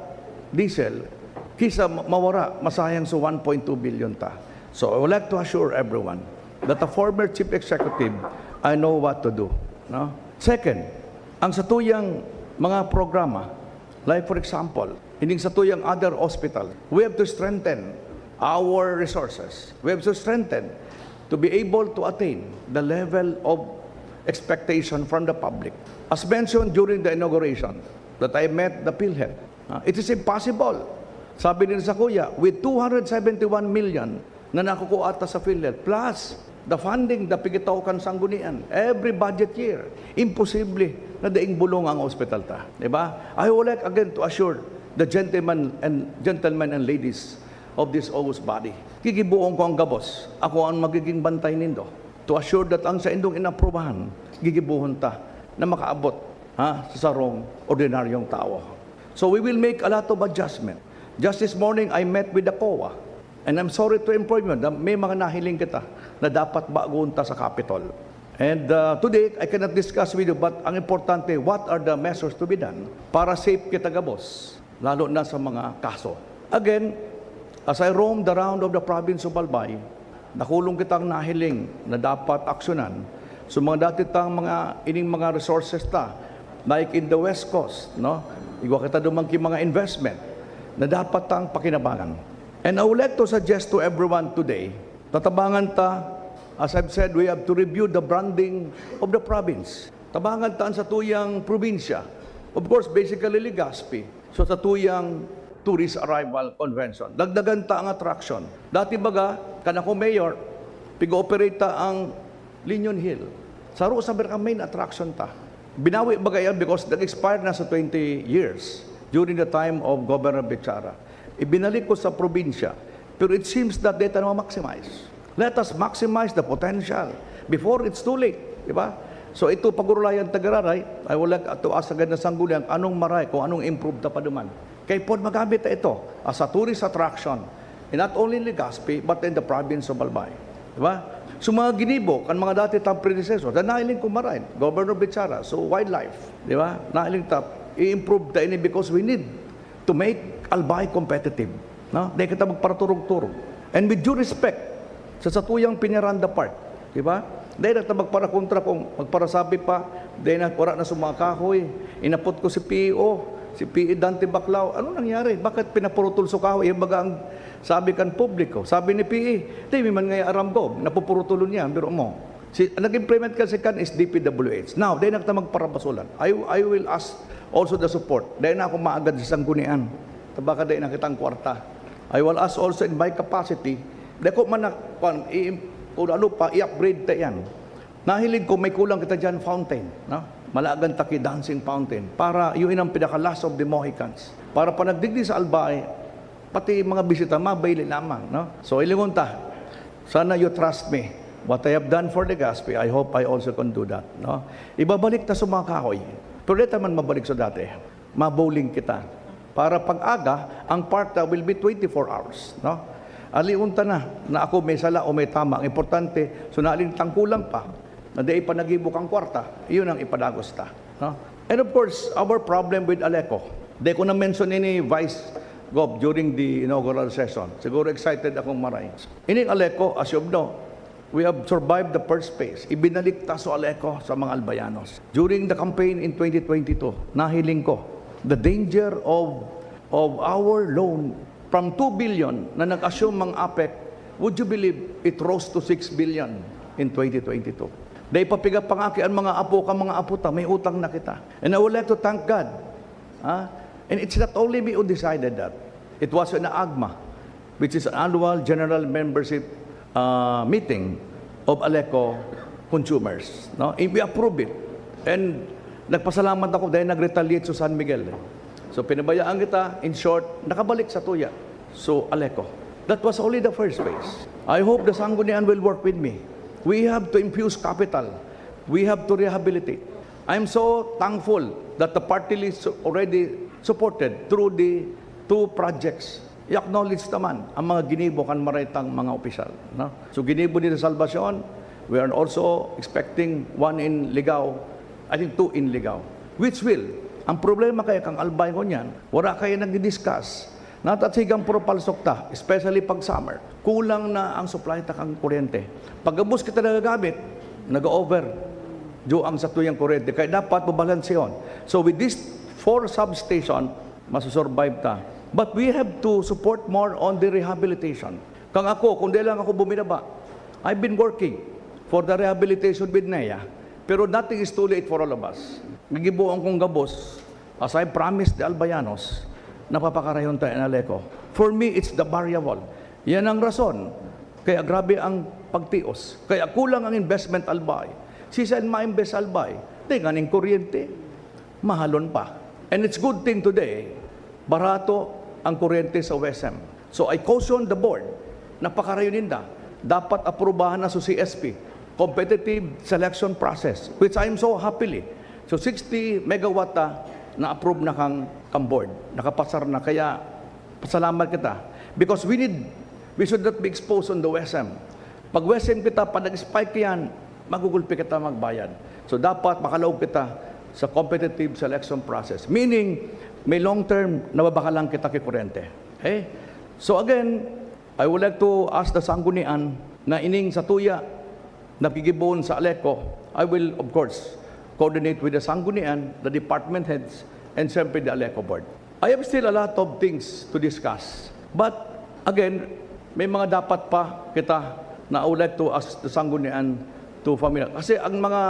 diesel kisa mawara, masayang sa 1.2 billion ta. So I would like to assure everyone that a former chief executive, I know what to do. No? Second, ang satuyang mga programa, like for example, hindi satuyang other hospital, we have to strengthen our resources. We have to strengthen to be able to attain the level of expectation from the public. As mentioned during the inauguration, that I met the PhilHealth, it is impossible. Sabi nila sa kuya, with 271 million na nakukuha ata sa PhilHealth, plus the funding, the pigitaw kan Sanggunian, every budget year, imposible na daing bulong ang hospital ta. Diba? I would like again to assure the gentlemen and ladies of this august body. Gigibuong ko ang gabos. Ako ang magiging bantay nindo to assure that ang sa indong inaprubahan, gigibuhon ta na makaabot sa sarong ordinaryong tao. So we will make a lot of adjustment. Just this morning, I met with the COA. And I'm sorry to inform you na may mga nahiling kita na dapat baguhin ta sa Capitol. And today, I cannot discuss with you, but ang importante, what are the measures to be done para safe kita gabos, lalo na sa mga kaso. Again, as I roamed the round of the province of Albay, nakulong kitang nahiling na dapat aksyonan so mga dati tang mga ining mga resources ta, like in the West Coast, no? Iwa kita dumangki mga investment na dapat tang pakinabangan. And I would like to suggest to everyone today, tatabangan ta. As I've said, we have to review the branding of the province. Tabangan taan sa tuyang probinsya. Of course, basically Legazpi. So sa tuyang tourist arrival convention. Dagdagan ta ang attraction. Dati baga, kanako mayor, pig-operate ta ang Linion Hill. Saro sa main attraction ta. Binawi baga yan because nag-expired na sa 20 years during the time of Governor Bichara. Ibinalik ko sa probinsya. Pero it seems that they na maximize. Let us maximize the potential before it's too late, di ba? So ito pagurulayan Tagararay, I would like to ask agad na sanggunian anong maray, kung anong improve ta pa duman. Kaya po magamit na ito as a tourist attraction, and not only in Legazpi, but in the province of Albay. Di ba? So mga ginibo, kan mga dati tang predecessor, na nailing kumaray, Governor Bichara, so wildlife, di ba? Nailing tap, i-improve ta ini because we need to make Albay competitive. No? Dahil kita magparaturog-turog. And with due respect, sa tuyang Piñaranda Park, di ba? Dahil na magparakontra kung magparasabi pa, dahil na wala na sumakahoy, inapot ko si PEO, si PE Dante Baclao, ano nangyari? Bakit pinapurutol sa kahoy? Yung baga ang sabi kan publiko, sabi ni PE, di man ngay aram ko, napupurutulon niya, biro mo. Nag-implement kasi kan is DPWH. Now, dahil na magparabasulan, I will ask also the support. Dahil na ako maagad sa sanggunian, tabaka dahil na kitang kwarta. I will ask also in my capacity, dako man na, kung ano pa, i-upgrade ta yan. Nahilig ko, may kulang kita dyan, fountain. No? Malagan taki dancing fountain. Para yun ang pinaka-last of the Mohicans. Para pa nagdigdi sa Albay, pati mga bisita, mabayli lamang. No? So, ilingon ta, sana you trust me. What I have done for Legazpi, I hope I also can do that. No? Ibabalik ta sa mga kahoy. Pero dito man mabalik sa dati. Mabowling kita. Para pag-aga, ang park will be 24 hours. No? Aliunta na ako may sala o may tama. Ang importante, so naalin tangkulang pa, na di ipanagibok ang kwarta, iyon ang ipadagos ta. No? And of course, our problem with Aleco. Di ko na-mention ni Vice Gov during the inaugural session. Siguro excited akong maray. Ining Aleco, as you know, we have survived the first phase. Ibinalik ta so Aleco sa mga Albayanos. During the campaign in 2022, nahiling ko, the danger of our loan from 2 billion na nag-assume mga APEC, would you believe it rose to 6 billion in 2022? Dahil papiga pangaki ang mga apo ka, mga aputa, may utang na kita. And I would like to thank God. And it's not only me who decided that. It was an AGMA, which is an annual general membership meeting of Aleco consumers. No? And we approve it. And nagpasalamat ako dahil nag-retaliate sa San Miguel. So pinabayaan kita, in short, nakabalik sa tuya. So Aleco. That was only the first phase. I hope the Sanggunian will work with me. We have to infuse capital. We have to rehabilitate. I'm so thankful that the party list already supported through the 2 projects. I-acknowledge naman ang mga ginibo kan maritang mga opisyal. No? So ginibo ni Salvacion, we are also expecting 1 in Ligao, I think 2 in Ligao, which will. Ang problema kaya kang Albay ko niyan, wala kayo nag-discuss. Natatsigang puro palsok ta, especially pag summer. Kulang na ang supply ta kang kuryente. Pag-abos kita nagagamit, nag-over. Diyo ang sa tuyang kuryente. Kaya dapat mabalanseyon. So with this 4 substation, masusurvive ta. But we have to support more on the rehabilitation. Kang ako, kung di lang ako buminaba, I've been working for the rehabilitation with NEA. Pero nothing is too late for all of us. Nagibuang kong gabos, as I promised the Albayanos, napapakarayon tayo in Aleco. For me, it's the variable. Yan ang rason. Kaya grabe ang pagtios. Kaya kulang ang investment Albay. Sisaan ma-invest Albay? Tinganing kuryente. Mahalon pa. And it's good thing today, barato ang kuryente sa WSM. So I caution the board, napakarayon ninda, dapat aprubahan na sa CSP, competitive selection process, which I'm so happily. So 60 megawatt na approve na kang come board. Nakapasar na, kaya pasalamat kita. Because we should not be exposed on the WSM. Pag WSM kita, pag nag-spike yan, magugulpi kita magbayad. So dapat makaloob kita sa competitive selection process. Meaning, may long-term nababakalan kita kikurente. Okay? So again, I would like to ask the sanggunian na ining sa tuya, napigibon sa Aleco, I will, of course, coordinate with the sanggunian, the department heads, and siyempre the Aleco board. I have still a lot of things to discuss. But, again, may mga dapat pa kita na I would like to ask the sanggunian to familiar. Kasi ang mga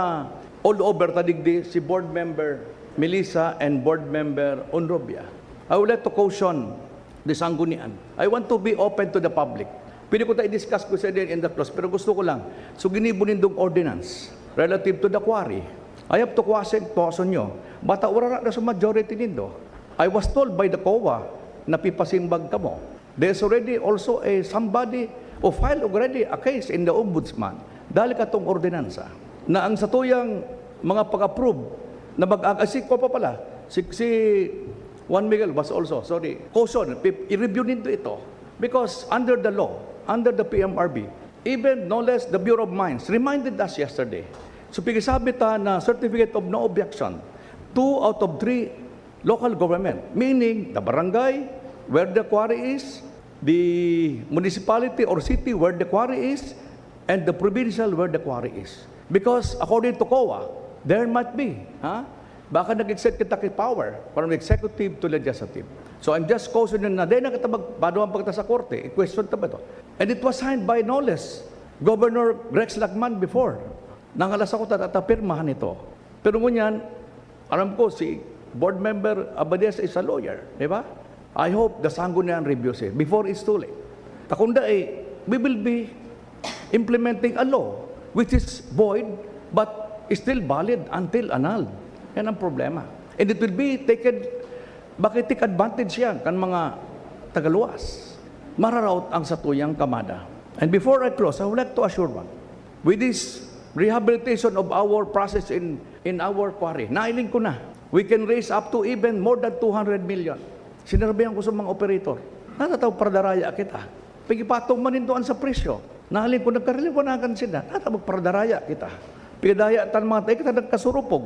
all over tadigdi, si board member Melissa and board member Onrobia, I would like to caution the sanggunian. I want to be open to the public. Pwede ko tayo i-discuss ko sa din in the clause, pero gusto ko lang, so ginibunin dong ordinance relative to the quarry. I have to question nyo, bata urara na sa majority nindo. I was told by the COA na pipasimbag ka mo. There's already also somebody who filed already a case in the ombudsman dahil katong ordinansa na ang satuyang mga pag-approve na si ko pa pala, si Juan Miguel was also, caution, i-review nito ito. Because under the law, under the PMRB, even no less the Bureau of Mines reminded us yesterday. So pigisabi ta na certificate of no objection, 2 out of 3 local government, meaning the barangay where the quarry is, the municipality or city where the quarry is, and the provincial where the quarry is. Because according to COA, there might be, baka nag-exert kita kay power from executive to legislative. So I'm just cautioning na dahil nakatabag, bago ang pagkata sa korte, i-question ta ba ito? And it was signed by no less Governor Rex Lacman before. Nangalas ako tatapirmahan ito. Pero ngunyan, alam ko si board member Abades is a lawyer, di ba? I hope the sanggunian reviews it before it's too late. Takunda we will be implementing a law which is void but is still valid until annulled. Yan ang problema. And it will be taken, bakit take advantage yan kan mga tagaluwas. Mararaot ang satuyang kamada. And before I close, I would like to assure one, with this rehabilitation of our process in our quarry, nailing ko na, we can raise up to even more than 200 million. Sinarbihan ko sa mga operator, natataw pardaraya kita. Pagipatong manindoan sa presyo. Nailing ko, nagkarilin ko na kan sila, natataw pardaraya kita. Pigdaya tan mga tayo, kita nagkasurupog.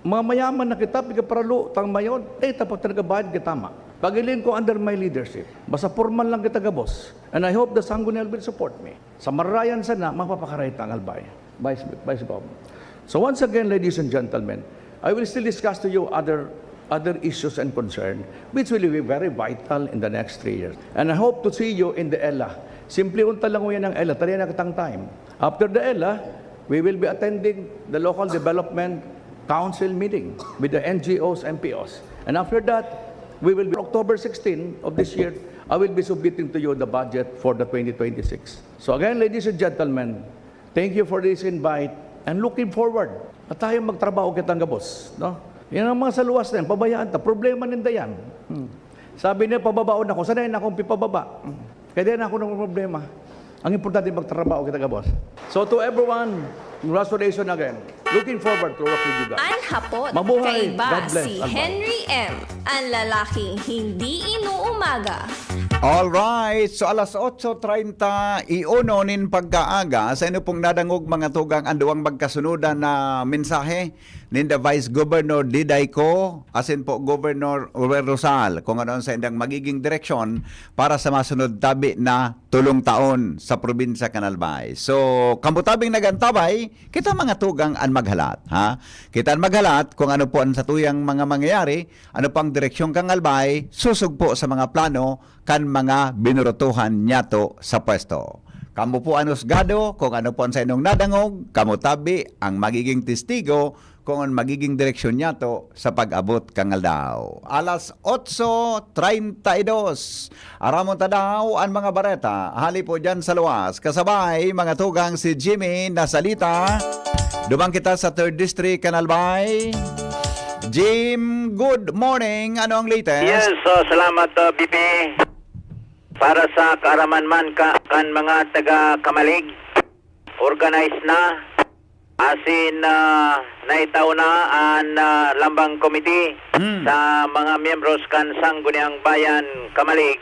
Mga mayaman na kita, pigaparalo, tang mayon, tapos nagabayad kita ma. Pagilin ko under my leadership. Basta formal lang kita gabos. And I hope the sanggunian will support me. Sa marayan sana, mapapakaray tangal bay. Vice Governor. So once again, ladies and gentlemen, I will still discuss to you other issues and concerns, which will be very vital in the next 3 years. And I hope to see you in the ELA. Simply unta lang mo yan ng ELA, talihan na kitang time. After the ELA, we will be attending the local development council meeting with the NGOs, MPOs. And after that, we will be October 16 of this year, I will be submitting to you the budget for the 2026. So again, ladies and gentlemen, thank you for this invite and looking forward at tayo magtrabaho kitang gabos. No? Yan ang mga saluwas na yan, pabayaan ta, problema ninda yan. Sabi niya, pababaon ako, sanay na akong pipababa. Kaya din ako ng problema. Ang importante magtrabaho kita gabos. So to everyone, congratulations again. Looking forward to work with you guys. Anhapot Mabuhay. kay ba God bless. si Bye-bye. Henry M. Ang lalaking hindi inuumaga. Alright, so alas 8:30 iunonin pagkaaga sa inyo pong nadangog mga tugang anduang magkasunudan na mensahe ni the Vice Governor Didayco asin po Governor Rosal kung ano sa indang magiging direksyon para sa masunod tabi na tulong taon sa probinsya Canalbay. So, kamutabing nagantabay, kita mga tugang an maghalat, ha? Kita an maghalat kung ano po ang satuyang mga mangyayari, ano pang direksyon kang Albay, susug po sa mga plano kan mga binurutuhan nyato sa pwesto. Kamu po ang husgado kung ano po ang sa inyong nadangog, kamu tabi ang magiging testigo kung ang magiging direksyon nyato sa pag-abot kangal daw. Alas 8:32. Aramon tadaw ang mga bareta. Hali po dyan sa luwas. Kasabay, mga tugang si Jimmy Nasalita. Dumang kita sa 3rd District, Canalbay. Jim, good morning. Ano ang latest? Yes, salamat BP. Para sa kaaraman man kan mga taga Kamalig, organized na asin naitaw na ang Lambang Committee sa mga miyembros kan Sangguniang Bayan Kamalig,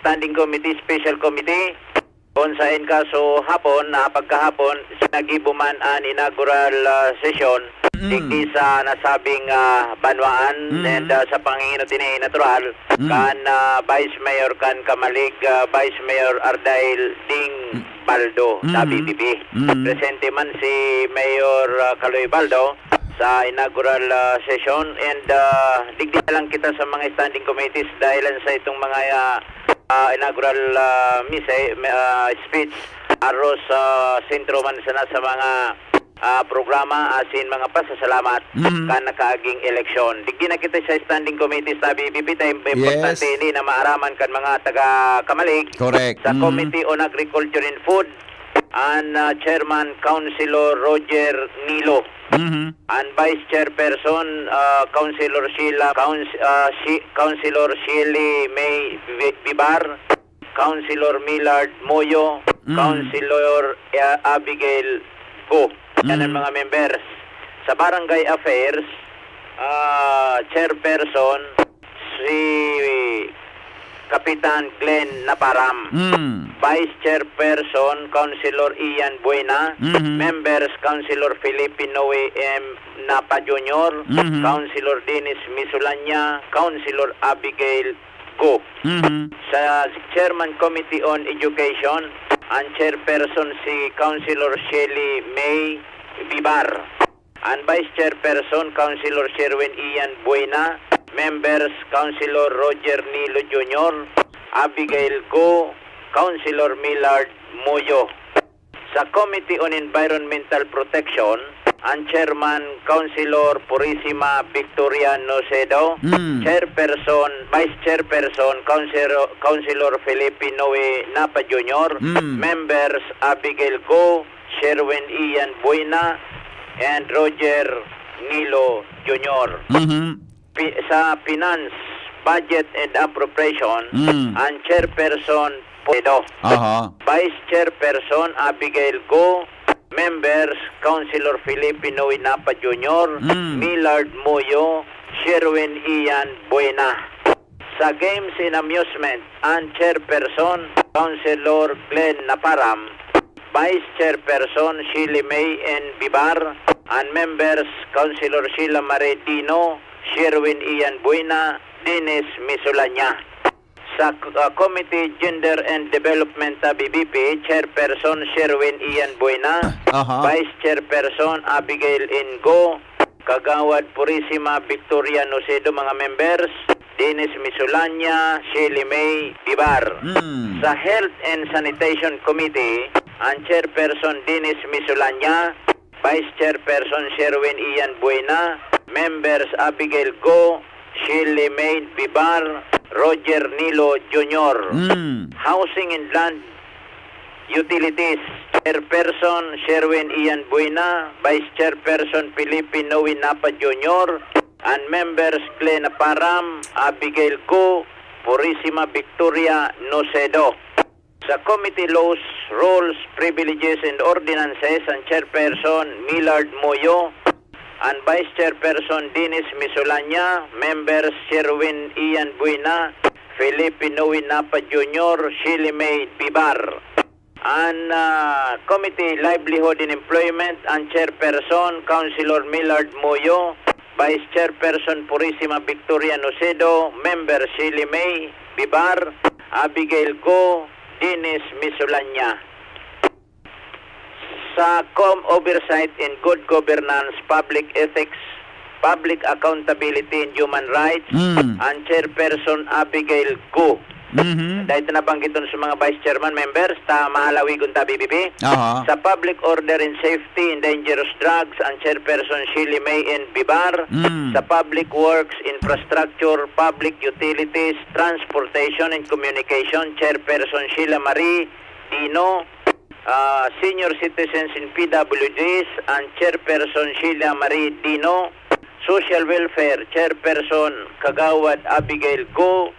Standing Committee, Special Committee, kung sa kaso hapon, pagkahapon, nagibuman ang inaugural session digdi sa nasabing banwaan and sa panginginutin ni natural kan Vice Mayor kan Kamalig, Vice Mayor Ardail Ding Baldo sa BBB. Presente man si Mayor Kaloy Baldo sa inaugural session and digdi na lang kita sa mga standing committees dahil sa itong mga inaugural speech aros sentro man sana sa mga programa asin mga pasasalamat kan nakaaging eleksyon. Digdi na kita sa standing committees sa BBB tayo importante ini na maaraman kan mga taga Kamalig. Correct. Sa Committee on Agriculture and Food and Chairman Councilor Roger Nilo. And Vice Chairperson Councilor Sheila Councilor Shirley May Bibar, Councilor Millard Moyo, Councilor Abigail Go. Yan ang mga members. Sa Barangay Affairs, Chairperson si Kapitan Glenn Naparam. Vice Chairperson Councilor Ian Buena. Members Councilor Felipe Noe M. Napa Jr. Councilor Dennis Misulanya. Councilor Abigail Go. Sa Chairman Committee on Education, ang Chairperson si Councilor Shelley May Bibar. Ang Vice Chairperson Councilor Sherwin Ian Buena. Members Councilor Roger Nilo Jr., Abigail Go, Councilor Millard Moyo. Sa Committee on Environmental Protection, ang Chairman Councilor Purisima Victoria Nocedo, Chairperson, Vice Chairperson Councilor Felipe Noe Napa Jr., Members Abigail Go, Sherwin Ian Buena, and Roger Nilo Jr. Sa Finance, Budget and Appropriation, ang Chairperson Podo. Vice Chairperson Abigail Go, Members Councilor Felipe Noe Napa Jr., Millard Moyo, Sherwin Ian Buena. Sa Games and Amusement, ang Chairperson Councilor Glenn Naparam, Vice Chairperson Shirley May N. Bibar, and Members Councilor Sheila Marie Dino, Sherwin Ian Buena, Dennis Misulanya. Sa Committee Gender and Development BBP, Chairperson Sherwin Ian Buena, Vice Chairperson Abigail Ingo, Kagawad Purisima Victoria Nocedo, mga members, Dennis Misulanya, Shirley May Bibar. Sa Health and Sanitation Committee, ang Chairperson Dennis Misulanya, Vice Chairperson Sherwin Ian Buena, Members Abigail Go, Shirley May Bibar, Roger Nilo Jr. Housing and Land Utilities, Chairperson Sherwin Ian Buena, Vice Chairperson Felipe Noe Napa Jr., and Members Glenn Naparam, Abigail Go, Purisima Victoria Nocedo. Sa Committee Laws, Rules, Privileges and Ordinances, ang Chairperson Millard Moyo, and Vice Chairperson Dennis Misulanya, Members Sherwin Ian Buena, Felipe Noe Napa Jr., Shirley May Bibar. And Committee Livelihood and Employment, ang Chairperson Councilor Millard Moyo, Vice Chairperson Purisima Victoria Nocedo, Member Shirley May Bibar, Abigail Go, Dennis Misulanya. Sa Oversight in Good Governance, Public Ethics, Public Accountability and Human Rights, ang Chairperson Abigail Go. Dahil ito nabanggit doon sa mga Vice Chairman members, ta mahalawigon ta BBB. Sa Public Order and Safety and Dangerous Drugs, ang Chairperson Shirley May N. Bibar. Sa Public Works, Infrastructure, Public Utilities, Transportation and Communication, Chairperson Sheila Marie Dino. Senior Citizens in PWDs, ang Chairperson Sheila Marie Dino. Social Welfare, Chairperson Kagawad Abigail Go.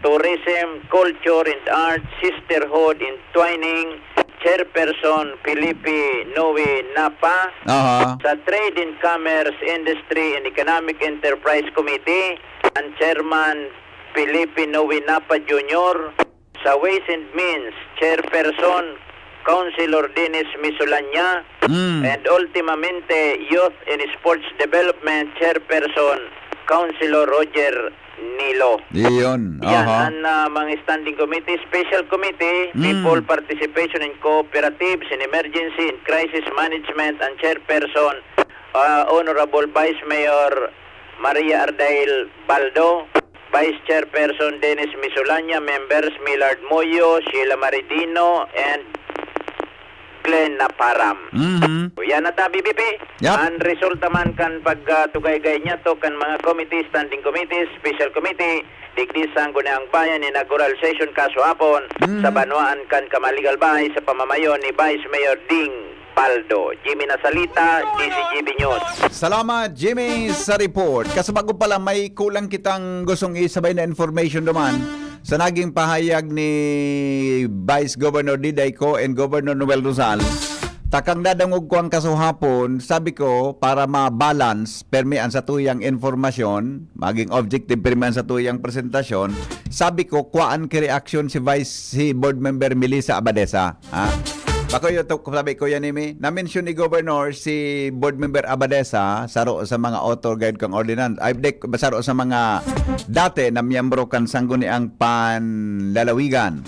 Tourism, Culture and Arts, Sisterhood in Twining, Chairperson Felipe Noe Napa. Aha. Sa Trade and Commerce, Industry and Economic Enterprise Committee, ang Chairman Felipe Noe Napa Jr. Sa Ways and Means, Chairperson Councilor Dennis Misulanya. And ultimamente, Youth and Sports Development Chairperson Councilor Roger Nilo. Iyon. Yan Aha. ang mga standing committee, special committee, people participation in cooperatives in emergency and crisis management, and chairperson Honorable Vice Mayor Maria Ardail Baldo, Vice Chairperson Dennis Misulanya, members Millard Moyo, Sheila Maridino, and Glenn Naparam. Yan na ta, BBP. Yep. Ang resulta man kan pagtugay-gay niya to kan mga committee, standing committees, special committee, digdi sanggo na ang bayan, inaugural session kaso hapon sa Banwaan kan Kamaligal Bahay sa pamamayon ni Vice Mayor Ding Paldo. Jimmy Nasalita, DCGB News. Salamat, Jimmy, sa report. Kasabago pala, may kulang kitang gustong isabay na information naman sa naging pahayag ni Vice Governor Diday Co and Governor Noel Rizal. Takang dadangog ko ang kasuhapon, sabi ko, para ma-balance permian sa tuyang informasyon, maging objective permian sa tuyang presentasyon, sabi ko, kuhaan ki reaction si Board Member Melissa Abadesa. Ha? Bako yung sabi ko yan, na-mention ni Governor si Board Member Abadesa saro sa mga author guide kang ordinance. Ay, saro sa mga dati na miyembro kan sangguniang panlalawigan.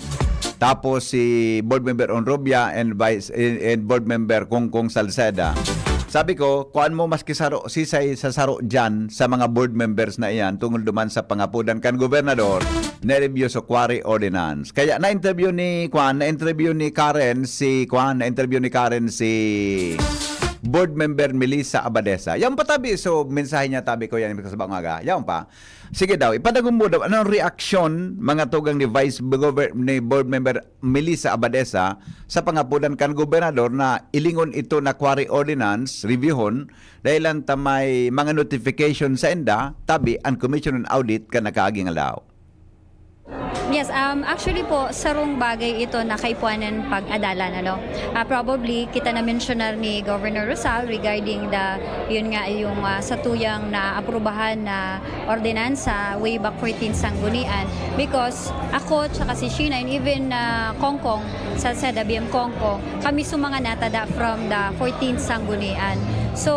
Tapos si Board Member Onrobia and Board Member Kongkong Salceda. Sabi ko, kuan mo maski saro sisay sa saro dyan sa mga board members na iyan tungkol duman sa pangapudan kan gobernador na review sa quarry ordinance. Kaya na-interview ni Karen si Board Member Melissa Abadesa. Yan pa tabi, so mensahe niya tabi ko yan sa bangaga. Yan pa. Sige daw, ipadagong mo daw, anong reaksyon mga tugang ni Board Member Melissa Abadesa sa pangapudan kan gobernador na ilingon ito na quarry ordinance, reviewhon, dahil lang may mga notification sa enda, tabi, ang Commission on Audit ka nakaaging alaw. Yes, actually po, sarong bagay ito na kaipuanan pag-adalan, ano? Probably, kita na-mentionar ni Governor Rizal regarding yung sa tuyang na aprubahan na ordinansa way back 14 Sanggunian, because ako, tsaka si Sheena, and even Kongkong, Salceda, BM Kongkong, kami sumanga natada from the 14th Sanggunian. So,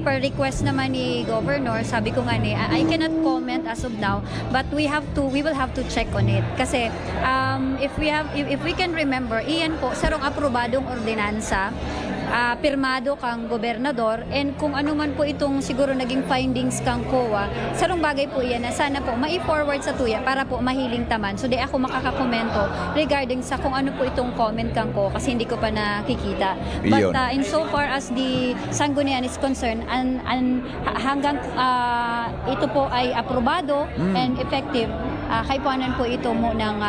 per request naman ni Governor, sabi ko nga I cannot comment as of now, but we will have to check on it. Kasi if we can remember, iyan po sarong aprobadong ordinansa, pirmado kang gobernador, and kung ano man po itong siguro naging findings kang COA, sarong bagay po iyan na sana po mai-forward sa tuya para po mahiling taman. So di ako makakakomento regarding sa kung ano po itong comment kang COA kasi hindi ko pa nakikita. But in so far as the Sanggunian is concerned, hanggang ito po ay aprobado and effective, kaipuanan po ito mo ng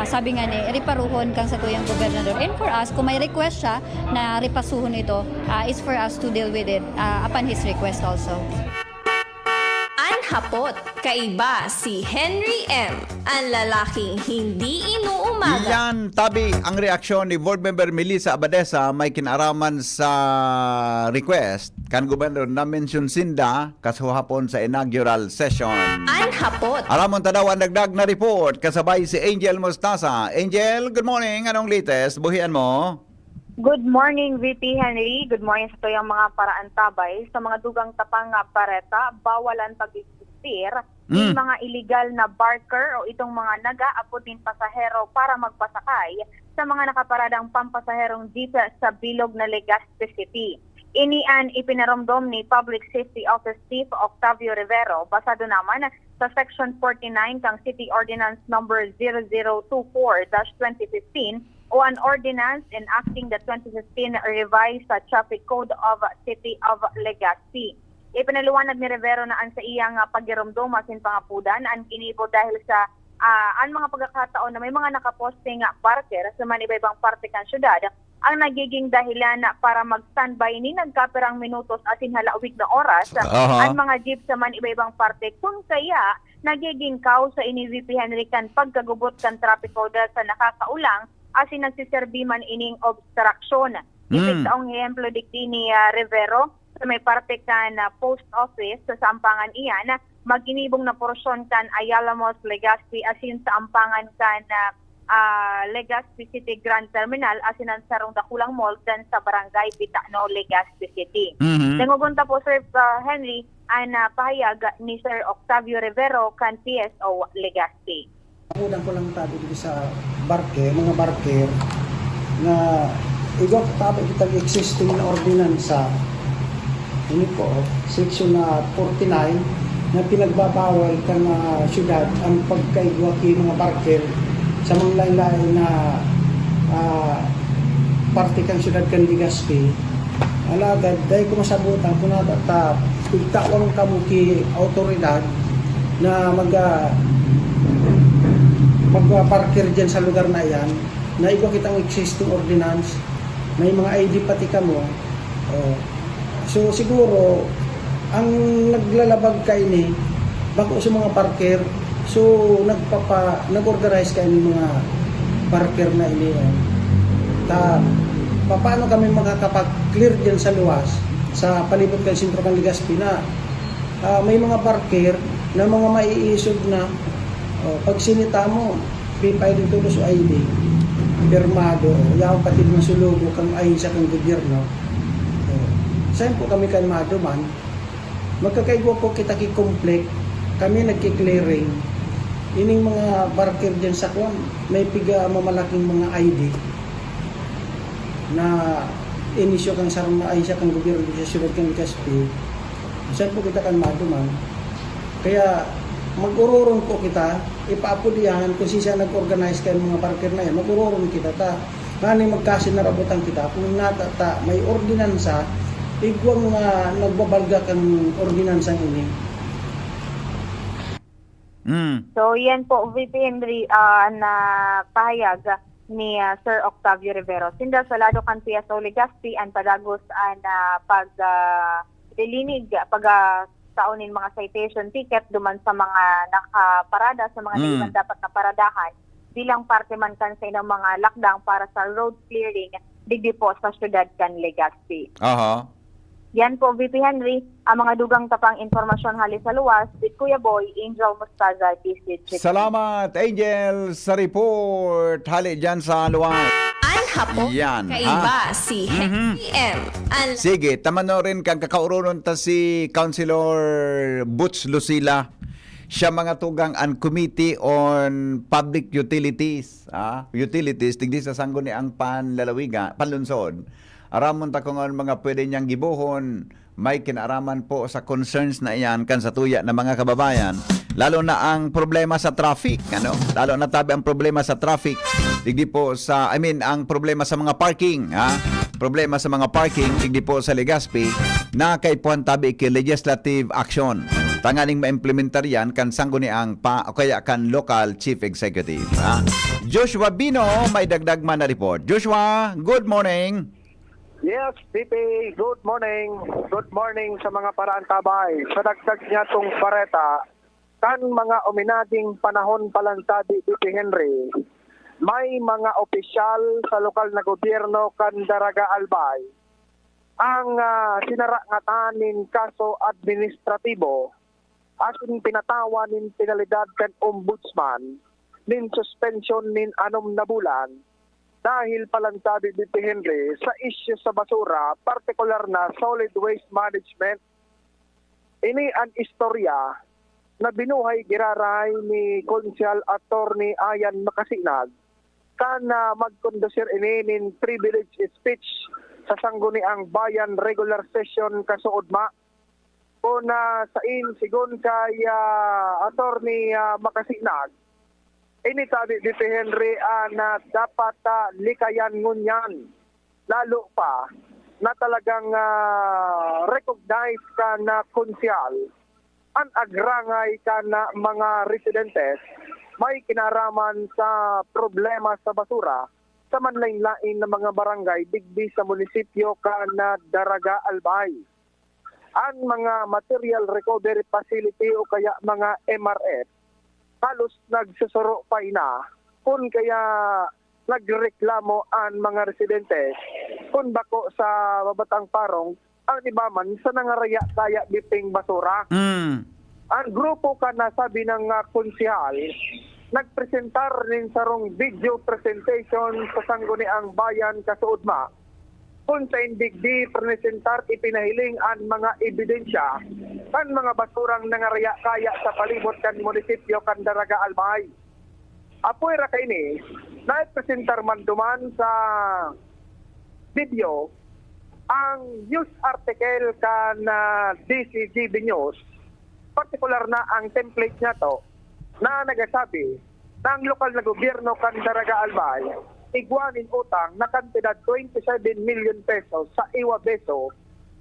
sabi nga riparuhon kang sa tuyang gobernador. And for us, kung may request siya na ripasuhon ito, is for us to deal with it upon his request also. Anhapot, kaiba si Henry M. Ang lalaking hindi inuumaga. Yan, tabi, ang reaksyon ni Board Member Melissa Abadesa may kinaraman sa request kan gobernador na mention sinda kasuhapon sa inaugural session. Anhapot. Aramon tadaw ang dagdag na report kasabay si Angel Mostaza. Angel, good morning. Anong latest? Buhian mo. Good morning, VP Henry. Good morning sa tuyang mga paraan tabay. Sa mga dugang tapang pareta, bawalan pag-isistir ng mga illegal na barker o itong mga nag-aaputin pasahero para magpasakay sa mga nakaparadang pampasaherong jeep sa bilog na Legazpi City. Inian ipinaromdom ni Public Safety Office Chief Octavio Rivero basado naman sa Section 49 kang City Ordinance Number 0024-2015 o an ordinance enacting the 2015 revised Traffic Code of City of Legazpi. Ipinaluwanag ni Rivero na ang sa iyang pagiromdom asin pangapudan ang kinibo dahil sa ang mga pagkakataon na may mga nakaposting parker sa mga iba-ibang parte ng syudad ang nagiging dahilan para mag-standby ni nagkapirang minutos asin halawig na oras ang mga jeep sa mga iba-ibang parte kung kaya nagiging kaos sa ini VP Henry kan pagkagubot kan traffic code sa nakakaulang asin nagsiserbi man ining obstruction. Isip taong ehemplo dikti ni Rivero sa may parte kan post office sa ampangan iyan, maginibong na porsyon kan Ayala Malls Legazpi asin sa ampangan kan Legazpi City Grand Terminal asin ang sarong dakulang mall dan sa barangay Bitano, Legazpi City. Nangugunta po Sir Henry ang pahayag ni Sir Octavio Rivero kan PSO Legazpi. Unang ko lang tabi dito sa mga barker na igwa tabi kitang existing na ordinansa ini po section na 49 na pinagbabawal ka na syudad ang pagkaigwa kay mga barker sa mga lain-lain na parte kang syudad kan Legazpi. Alagad dahil ko masabutan kung natata igtawang kamo ki autoridad na mag-parker dyan sa lugar na yan na igwa kitang existing ordinance may mga ID pati kamo. So siguro ang naglalabag kay ni bako sa mga parker, so nag-organize kay ni mga parker na ini. Paano kami makakapag-clear diyan sa luwas sa palibot kay sentro ng Legazpi na may mga parker na mga maiisog na pag sinita mo pipay dito sa ID pirmado, yaw pati mga sulugo kang ayon sa kang gobyerno. Saan po kami kalmado man, magkakaigwa po kita ki-complete, kami nagki-clearing. Ining mga barker dyan sa kwan, may piga mamalaking mga ID na inisyo kang sarang na ayon sa kang gobyerno sa syudad kang Legazpi. Saan po kita kalmado man. Kaya mag-ururong po kita, ipaapulihan kung siya nag-organize kayo mga parker na yan, mag-ururong kita ta. Kani magkasinarabutan kita, kung natata may ordinansa, igwang nagbabalga kang ordinansa ini. So yan po, VP Henry, na pahayag ni Sir Octavio Rivero. Sinda salado kan PSO Legazpi ang padagos ang pag-dilinig, taonin mga citation ticket duman sa mga nakaparada sa mga naiman dapat na paradahan bilang parte man kan sa inang mga lockdown para sa road clearing digdi po sa syudad kan Legazpi. Yan po VP Henry ang mga dugang tapang informasyon hali sa luwas with Kuya Boy, Angel Mostaza, PCG. Salamat Angel sa report hali dyan sa luwas. Hapon, yan, kaiba si Henry M. Sige, tamanorin kang kakaurunon ta si Councilor Butch Lucila. Siya mga tugang ang Committee on Public Utilities. Utilities, tigdi sa sanggo ni ang panlunsod. Aramon ta kung mga pwede niyang gibuhon. May kinaraman po sa concerns na iyan kan sa tuya ng mga kababayan. Lalo na ang problema sa traffic, Lalo na tabi ang problema sa traffic. Digdi po sa ang problema sa mga parking, Problema sa mga parking digdi po sa Legazpi na kay puan tabi ki legislative action. Tanganing maimplementar yan kan sanggo ni ang o kaya kan local chief executive, Joshua Bino may dagdag man na report. Joshua, good morning. Yes, Pipi, good morning. Good morning sa mga paraantabay. Sa dagdag niya tong pareta, kan mga uminading panahon palantabi Pipi Henry, may mga opisyal sa lokal na gobyerno kan Daraga Albay ang sinarangatanin kaso administratibo asin pinatawa nin penalidad kan ombudsman nin suspension nin 6 na bulan dahil palantabi Pipi Henry sa issue sa basura, partikular na solid waste management. Ini ang istorya na binuhay giraray ni Konsyal Attorney Ayan Makasinag kana magkondusir ini nin privilege speech sa sangguniang bayan regular session kasuodma kung sa sigon kay Attorney Makasinag. Ini sabi ni Henry na dapat likayan ngunyan. Lalo pa na talagang recognize ka na konsyal ang agrangay ka na mga residentes may kinaraman sa problema sa basura sa manlain-lain na mga barangay digdi sa munisipyo ka na Daraga Albay. Ang mga material recovery facility o kaya mga MRF halos nagsusuro pa ina kung kaya nagreklamo ang mga residente kung bako sa Babatang Parong ang ibaman sa nangaraya kaya biping basura. Ang grupo ka na sabi ng konsihal, nagpresentar rin sarong video presentation sa Sangguniang Bayan kasuudma kung sa indigdi presentar ipinahiling ang mga ebidensya kan mga basurang nangaraya kaya sa palibot kan munisipyo kan Daraga Albay. Apoy ra kay ni naipresentar man duman sa video ang news article kan DCGB News, partikular na ang template niya to na nagasabi ng lokal na gobyerno kan Daraga Albay igwanin utang na kantidad 27 million pesos sa Iwa Beso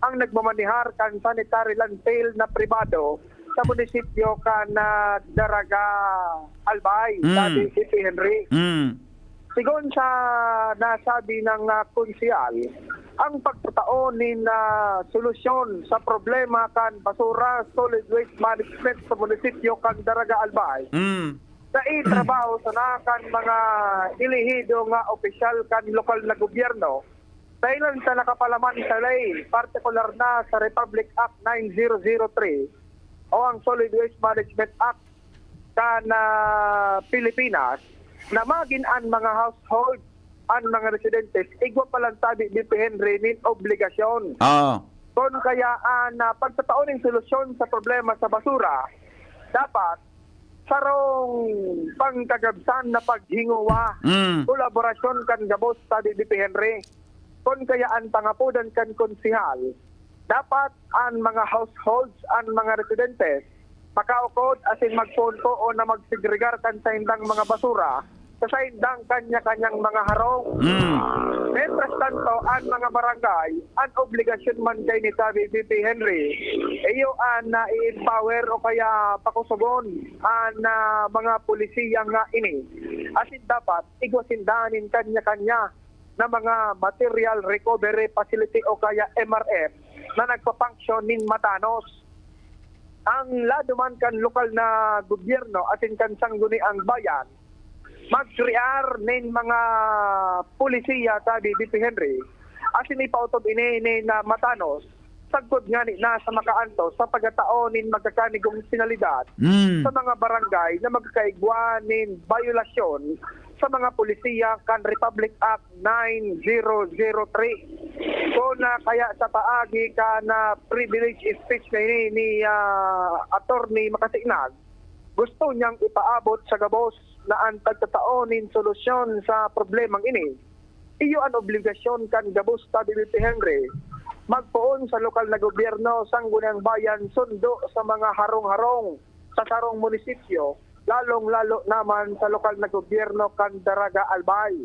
ang nagmamanihar kan sanitary landfill na pribado sa munisipyo kan Daraga Albay, sabi si Henry. Sigon sa nasabi ng konsihal, ang pagtataon ni solusyon sa problema kan basura solid waste management sa munisipyo kan Daraga Albay. Sa itrabaho sa nakan mga ilihido nga opisyal kan lokal na gobyerno dahil sa nakapalaman sa lay, partikular na sa Republic Act 9003 o ang Solid Waste Management Act kan Pilipinas na magin-an mga household ang mga residentes igwa palang sabi ni Henry nin obligasyon. Kung kaya pagtataon ng solusyon sa problema sa basura, dapat sarong pangkagabsan na paghinguwa, kolaborasyon kan gabos sabi ni Henry. Kung kaya ang pangapudan kan konsihal, dapat ang mga households, ang mga residentes, makaukod asin magpunto o na magsegregar kan sa indang mga basura sa saindang kanya-kanyang mga harong. Mientras tanto, ang mga barangay, ang obligasyon man kay ni Tabi BP Henry, iyo ang i-empower o kaya pakusugon ang mga polisiya nga ini. Asin dapat, igwasindanin kanya-kanya na mga material recovery facility o kaya MRF na nagpapunksyon nin matanos. Ang laduman kan lokal na gobyerno atin kan sangguniang bayan, mag-crear nin mga polisiya sabi BP Henry asin ipautob ini na matanos sagkod nga ni na sa makaanto sa pagkataon nin magkakanigong sinalidad sa mga barangay na magkakaigwa nin violasyon sa mga polisiya kan Republic Act 9003. So na kaya sa paagi ka na privilege speech na ni Attorney Makasignag, gusto niyang ipaabot sa gabos na ang pagtataonin solusyon sa problemang ini. Iyo ang obligasyon kan gabos ta BP Henry magpoon sa lokal na gobyerno sangguniang bayan sundo sa mga harong-harong sa sarong munisipyo, lalong-lalo naman sa lokal na gobyerno kan Daraga Albay.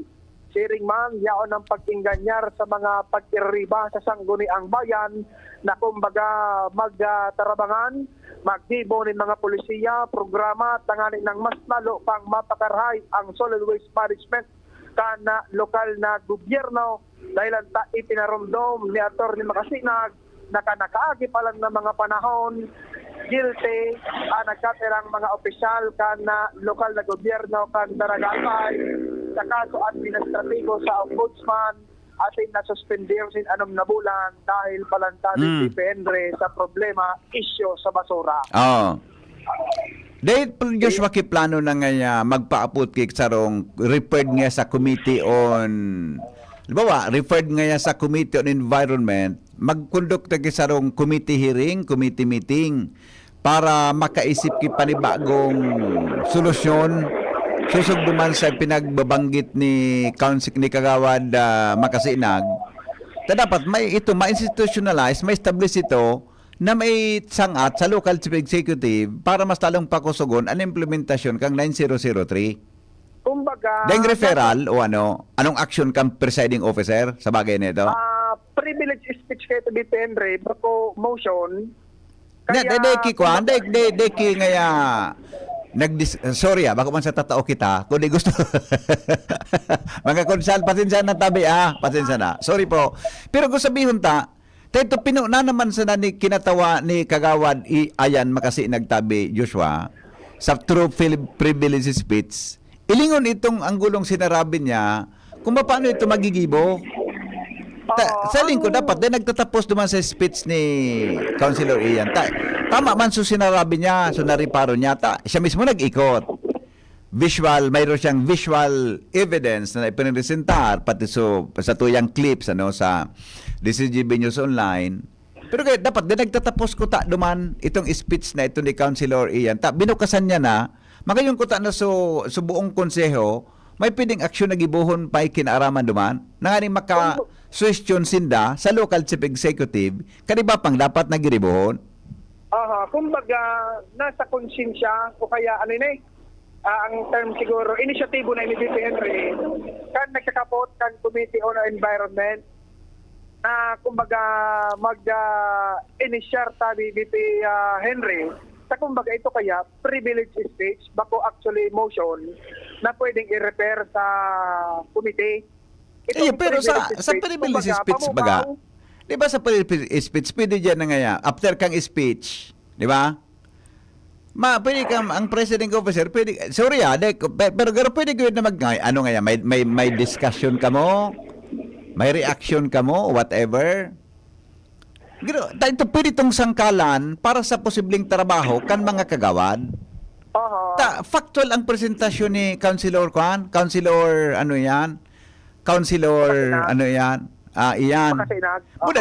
Siring man, yaon ang pag-inganyar sa mga pag-irriba sa sangguniang bayan na kumbaga magtarabangan, magdibo ng mga polisiya, programa, tanganin ng mas lalo pang mapakarhay ang solid waste management kana lokal na gobyerno dahil ang ipinaromdom ni Atty. Makasignag na kanakaagi pa lang ng mga panahon guilty ang nagkatirang mga opisyal kana lokal na gobyerno kan Daraga Albay sa kaso administratibo sa ombudsman atin na suspendir sin anom na bulan dahil palantadin si Henry sa problema isyo sa basura. Dahil Joshua plano na nga magpaapot kay sarong referred nga sa Committee on referred nga sa Committee on Environment, mag-conduct kay sarong committee hearing, committee meeting para makaisip kay panibagong solusyon susog duman sa pinagbabanggit ni Council ni Kagawad Makasignag. Dapat may ito ma-institutionalize, ma-establish ito na may sangat sa local chief executive para mas talong pakusugon ang implementasyon kang 9003. Kumbaga, dahil referral o anong action kang presiding officer sa bagay nito? Privilege speech kay to be Henry, bako motion. Deki ngaya sorry bako man sa tatao kita kung di gusto mga konsal pasensya na tabi pasensya na, sorry po, pero kung sabihin tayo pinuna naman sa ni kinatawa ni Kagawad Ayan Makasignag tabi Joshua sa true privilege speech ilingon itong anggulong sinarabi niya kung paano ito magigibo. Sa lingkod dapat din nagtatapos naman sa speech ni Councilor Ian. Tama man so sinarabi niya, so nariparo niya. Siya mismo nag-ikot. Mayroon siyang visual evidence na ipinipresentar pati sa tuyang clips sa DCGB News Online. Pero kaya dapat din nagtatapos ko duman itong speech na ito ni Councilor Ian. Binukasan niya na, magayong ko na so buong konseho, may pwedeng aksyon na gibuhon pa kinaaraman duman, na nga maka-suwestyon sinda sa local chief executive, kaniba pang dapat na giribuhon? Kumbaga, nasa konsensya, o kaya ang term siguro, inisyatibo na ni VP Henry, kan nagkakapot, kan Committee on Environment, na kumbaga mag-inisyar tabi VP Henry, sa kumbaga ito kaya privilege speech, bako actually motion na pwedeng i-repair sa committee. Pero sa privilege speech baga, di ba sa privilege speech, pwede dyan na nga after kang speech, di ba? Pwede kang, ang presiding officer, pwede, sorry pero pwede gawin na may discussion ka mo, may reaction ka mo, whatever. Ito pwede itong sangkalan para sa posibleng trabaho kan mga kagawad. Factual ang presentasyon ni Councilor Kwan, Ian.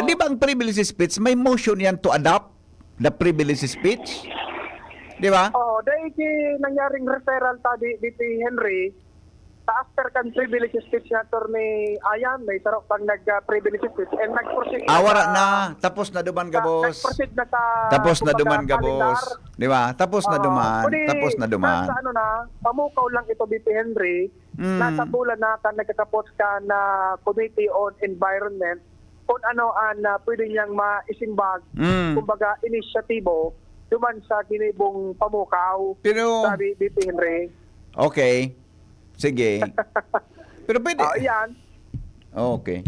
Di ba ang privilege speech, may motion yan to adopt the privilege speech? Di ba? Dahil nangyaring referral tadi VP Henry, after kan privilege speech na ni Ayan, may sarap pang nag-privilege speech and nag-proceed wala na, tapos na duman gabos. Nag-proceed na sa tapos na duman gabos. Di ba? Tapos na duman. Nasa pamukaw lang ito VP Henry, nasa bulan na kan nagkakapos ka na Committee on Environment kung ano ang pwede niyang maisimbag, kumbaga inisyatibo, duman sa ginibong pamukaw. Pero, sabi VP Henry. Okay. Sige. Pero pwede. Yan. Okay.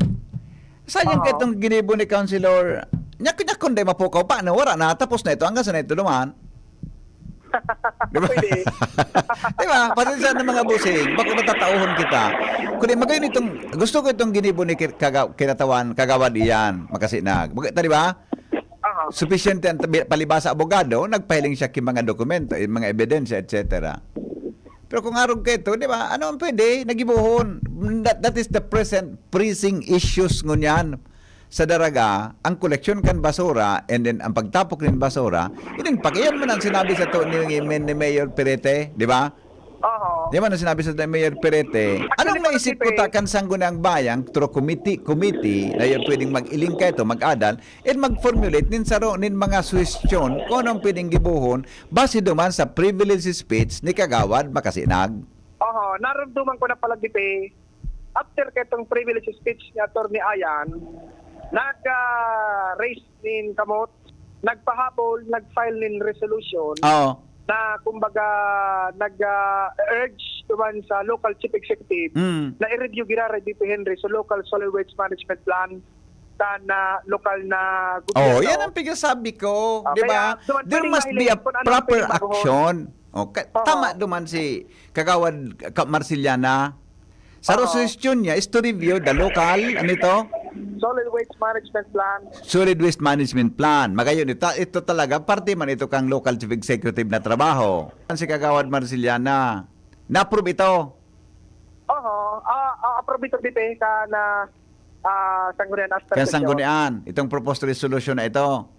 Sayang itong ginibo ni Councilor. Nyak kundi mapukaw pa. Wala na. Tapos na ito. Hanggang sa na ito naman. Diba? Pwede. Diba? Pasensya ng mga busing. Bako natatauhon kita. Kundi magayon itong, gusto ko itong ginibo ni Kagawad Iyan. Makasinag. Diba? Sufficient yan palibasa abogado. Nagpahiling siya ng mga dokumento, mga ebidensya, etc. Pero kung arog ka ito, di ba? Ano ang pwede? Nagibuhon. That is the present pressing issues ngunyan sa daraga. Ang koleksyon kan basura and then ang pagtapok ng basura. Iyan mo nang sinabi sa to ni Mayor Perete, di ba? Di ba nang sinabi sa Mayor Perete? Anong naisip ko kan sanggunang bayang through committee na yun pwedeng mag-iling ka ito, mag-adal, and mag-formulate nin mga suwestyon kung anong pwedeng gibuhon base duman sa privilege speech ni Kagawad Makasinag. Naramduman ko na palagdipe, after ketong privilege speech ni Atty. Ayan, nag-raise nin kamot, nagpahabol, nag-file nin resolution. Na kumbaga nag-urge tuman sa local chief executive na i-review ginara VP Henry sa local solid waste management plan na local na gobyerno. Yan ang pinasabi ko, di ba? There must be a proper action. Tama duman si Kagawad Marciliana. Sa resolution niya is to review the local, Solid Waste Management Plan. Solid Waste Management Plan. Magayon, ito talaga, parte man ito kang local chief executive na trabaho. Si Kagawad Marciliana, na-approve ito? Approve ito dito ka na sanggunian after kaya sanggunian, itong proposed resolution na ito.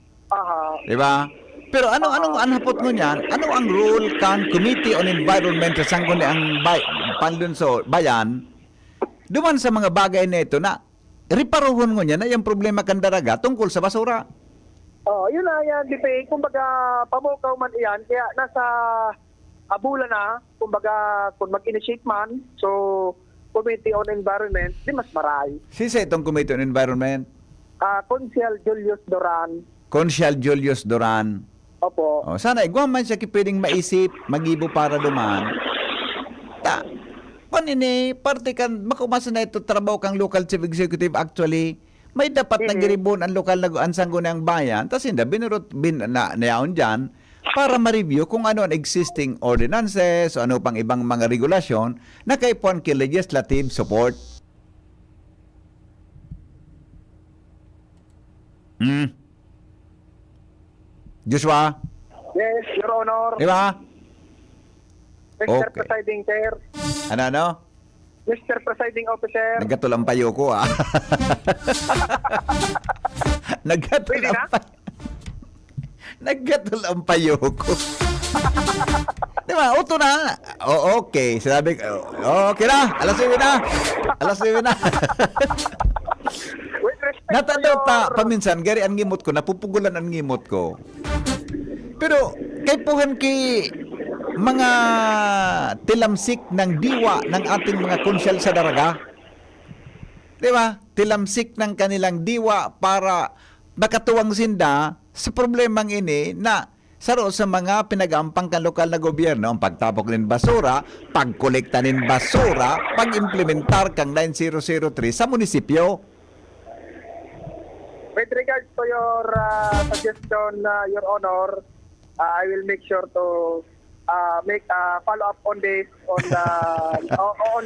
Diba? Pero anong anhapot mo niyan? Ano ang rule kan Committee on Environment sa sangguniang panlunso, bayan, duman sa mga bagay na ito na riparuhon mo niya na yung problema kan daraga tungkol sa basura. Yun na yan, Dipe. Kumbaga, pamukaw man iyan. Kaya nasa abula na, kumbaga, kung mag-initiate man, so, Committee on Environment, di mas maray. Sisa itong Committee on Environment? Consial Julius Doran. Consial Julius Doran. Opo. Sana, iguam man siya pwedeng maisip, magibo para duman. Panini, parte kan, makumasa na ito trabaho kang local chief executive actually, may dapat na giribon ang lokal na ansanggo ng bayan, tapos hindi, binurot, nayaon dyan, para ma-review kung ano ang existing ordinances o ano pang ibang mga regulasyon na kaipuan kay legislative support. Joshua? Yes, Your Honor. Di ba? Mr. Okay. Presiding Chair. Ano? Mr. Presiding Officer. Nagkatulang payo ko, ah. Nagkatulang payo ko. Di ba? Uto na. Okay. Sinabi ko, okay na. Alas 9 na. Alas 9 na. Natadaw ta, paminsan, gari ang ngimot ko, napupugulan ang ngimot ko. Pero, kay puhan kay mga tilamsik ng diwa ng ating mga konsyal sa daraga. Di ba? Tilamsik ng kanilang diwa para makatuwang sinda sa problemang ini na saro sa mga pinagampang kan lokal na gobyerno, ang pagtapok ng basura, pagkolekta ng basura, pag-implementar kang 9003 sa munisipyo. With regards to your suggestion, Your Honor, I will make sure to make a follow-up on this on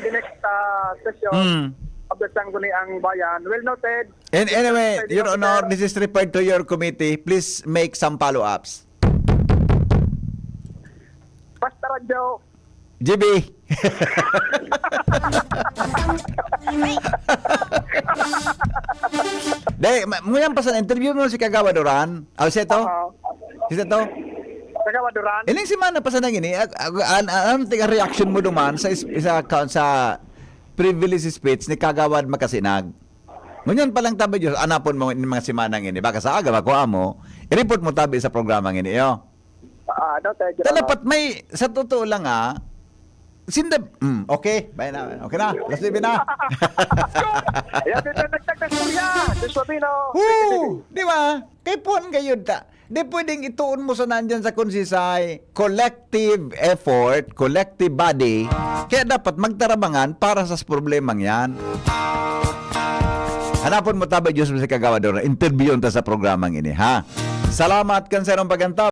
the next session of the Sangguniang Bayan. Well noted. And anyway, Your Honor, this is referred to your committee. Please make some follow-ups. Basta radyo. GB. Dahil, nguyang pasan, interview mo si Kagawa Duran. Seto? Si Seto? Kagawa Duran. Ilang simana pa sa nang ini, anong tingin reaction mo duman sa privilege speech ni Kagawad Makasinag? Ngunyan palang tabi Diyos, anapon mo ng mga simanang ini. Baka sa aga, makuha mo, i-report mo tabi sa programang ini, yo. Talapat may, sa totoo lang okay, bye na. Okay na, last TV na. Ayan, nagtagtas ko yan. Joshua Di ba? Kay puan kayo ta. Di pwedeng ituon mo sa nandyan sa konsisay. Collective effort, collective body. Kaya dapat magtarabangan para sa problemang yan. Hanapon mo tabi Diyos sa Kagawa doon. Interview ta sa programang ini, ha? Salamat kan sa paganta.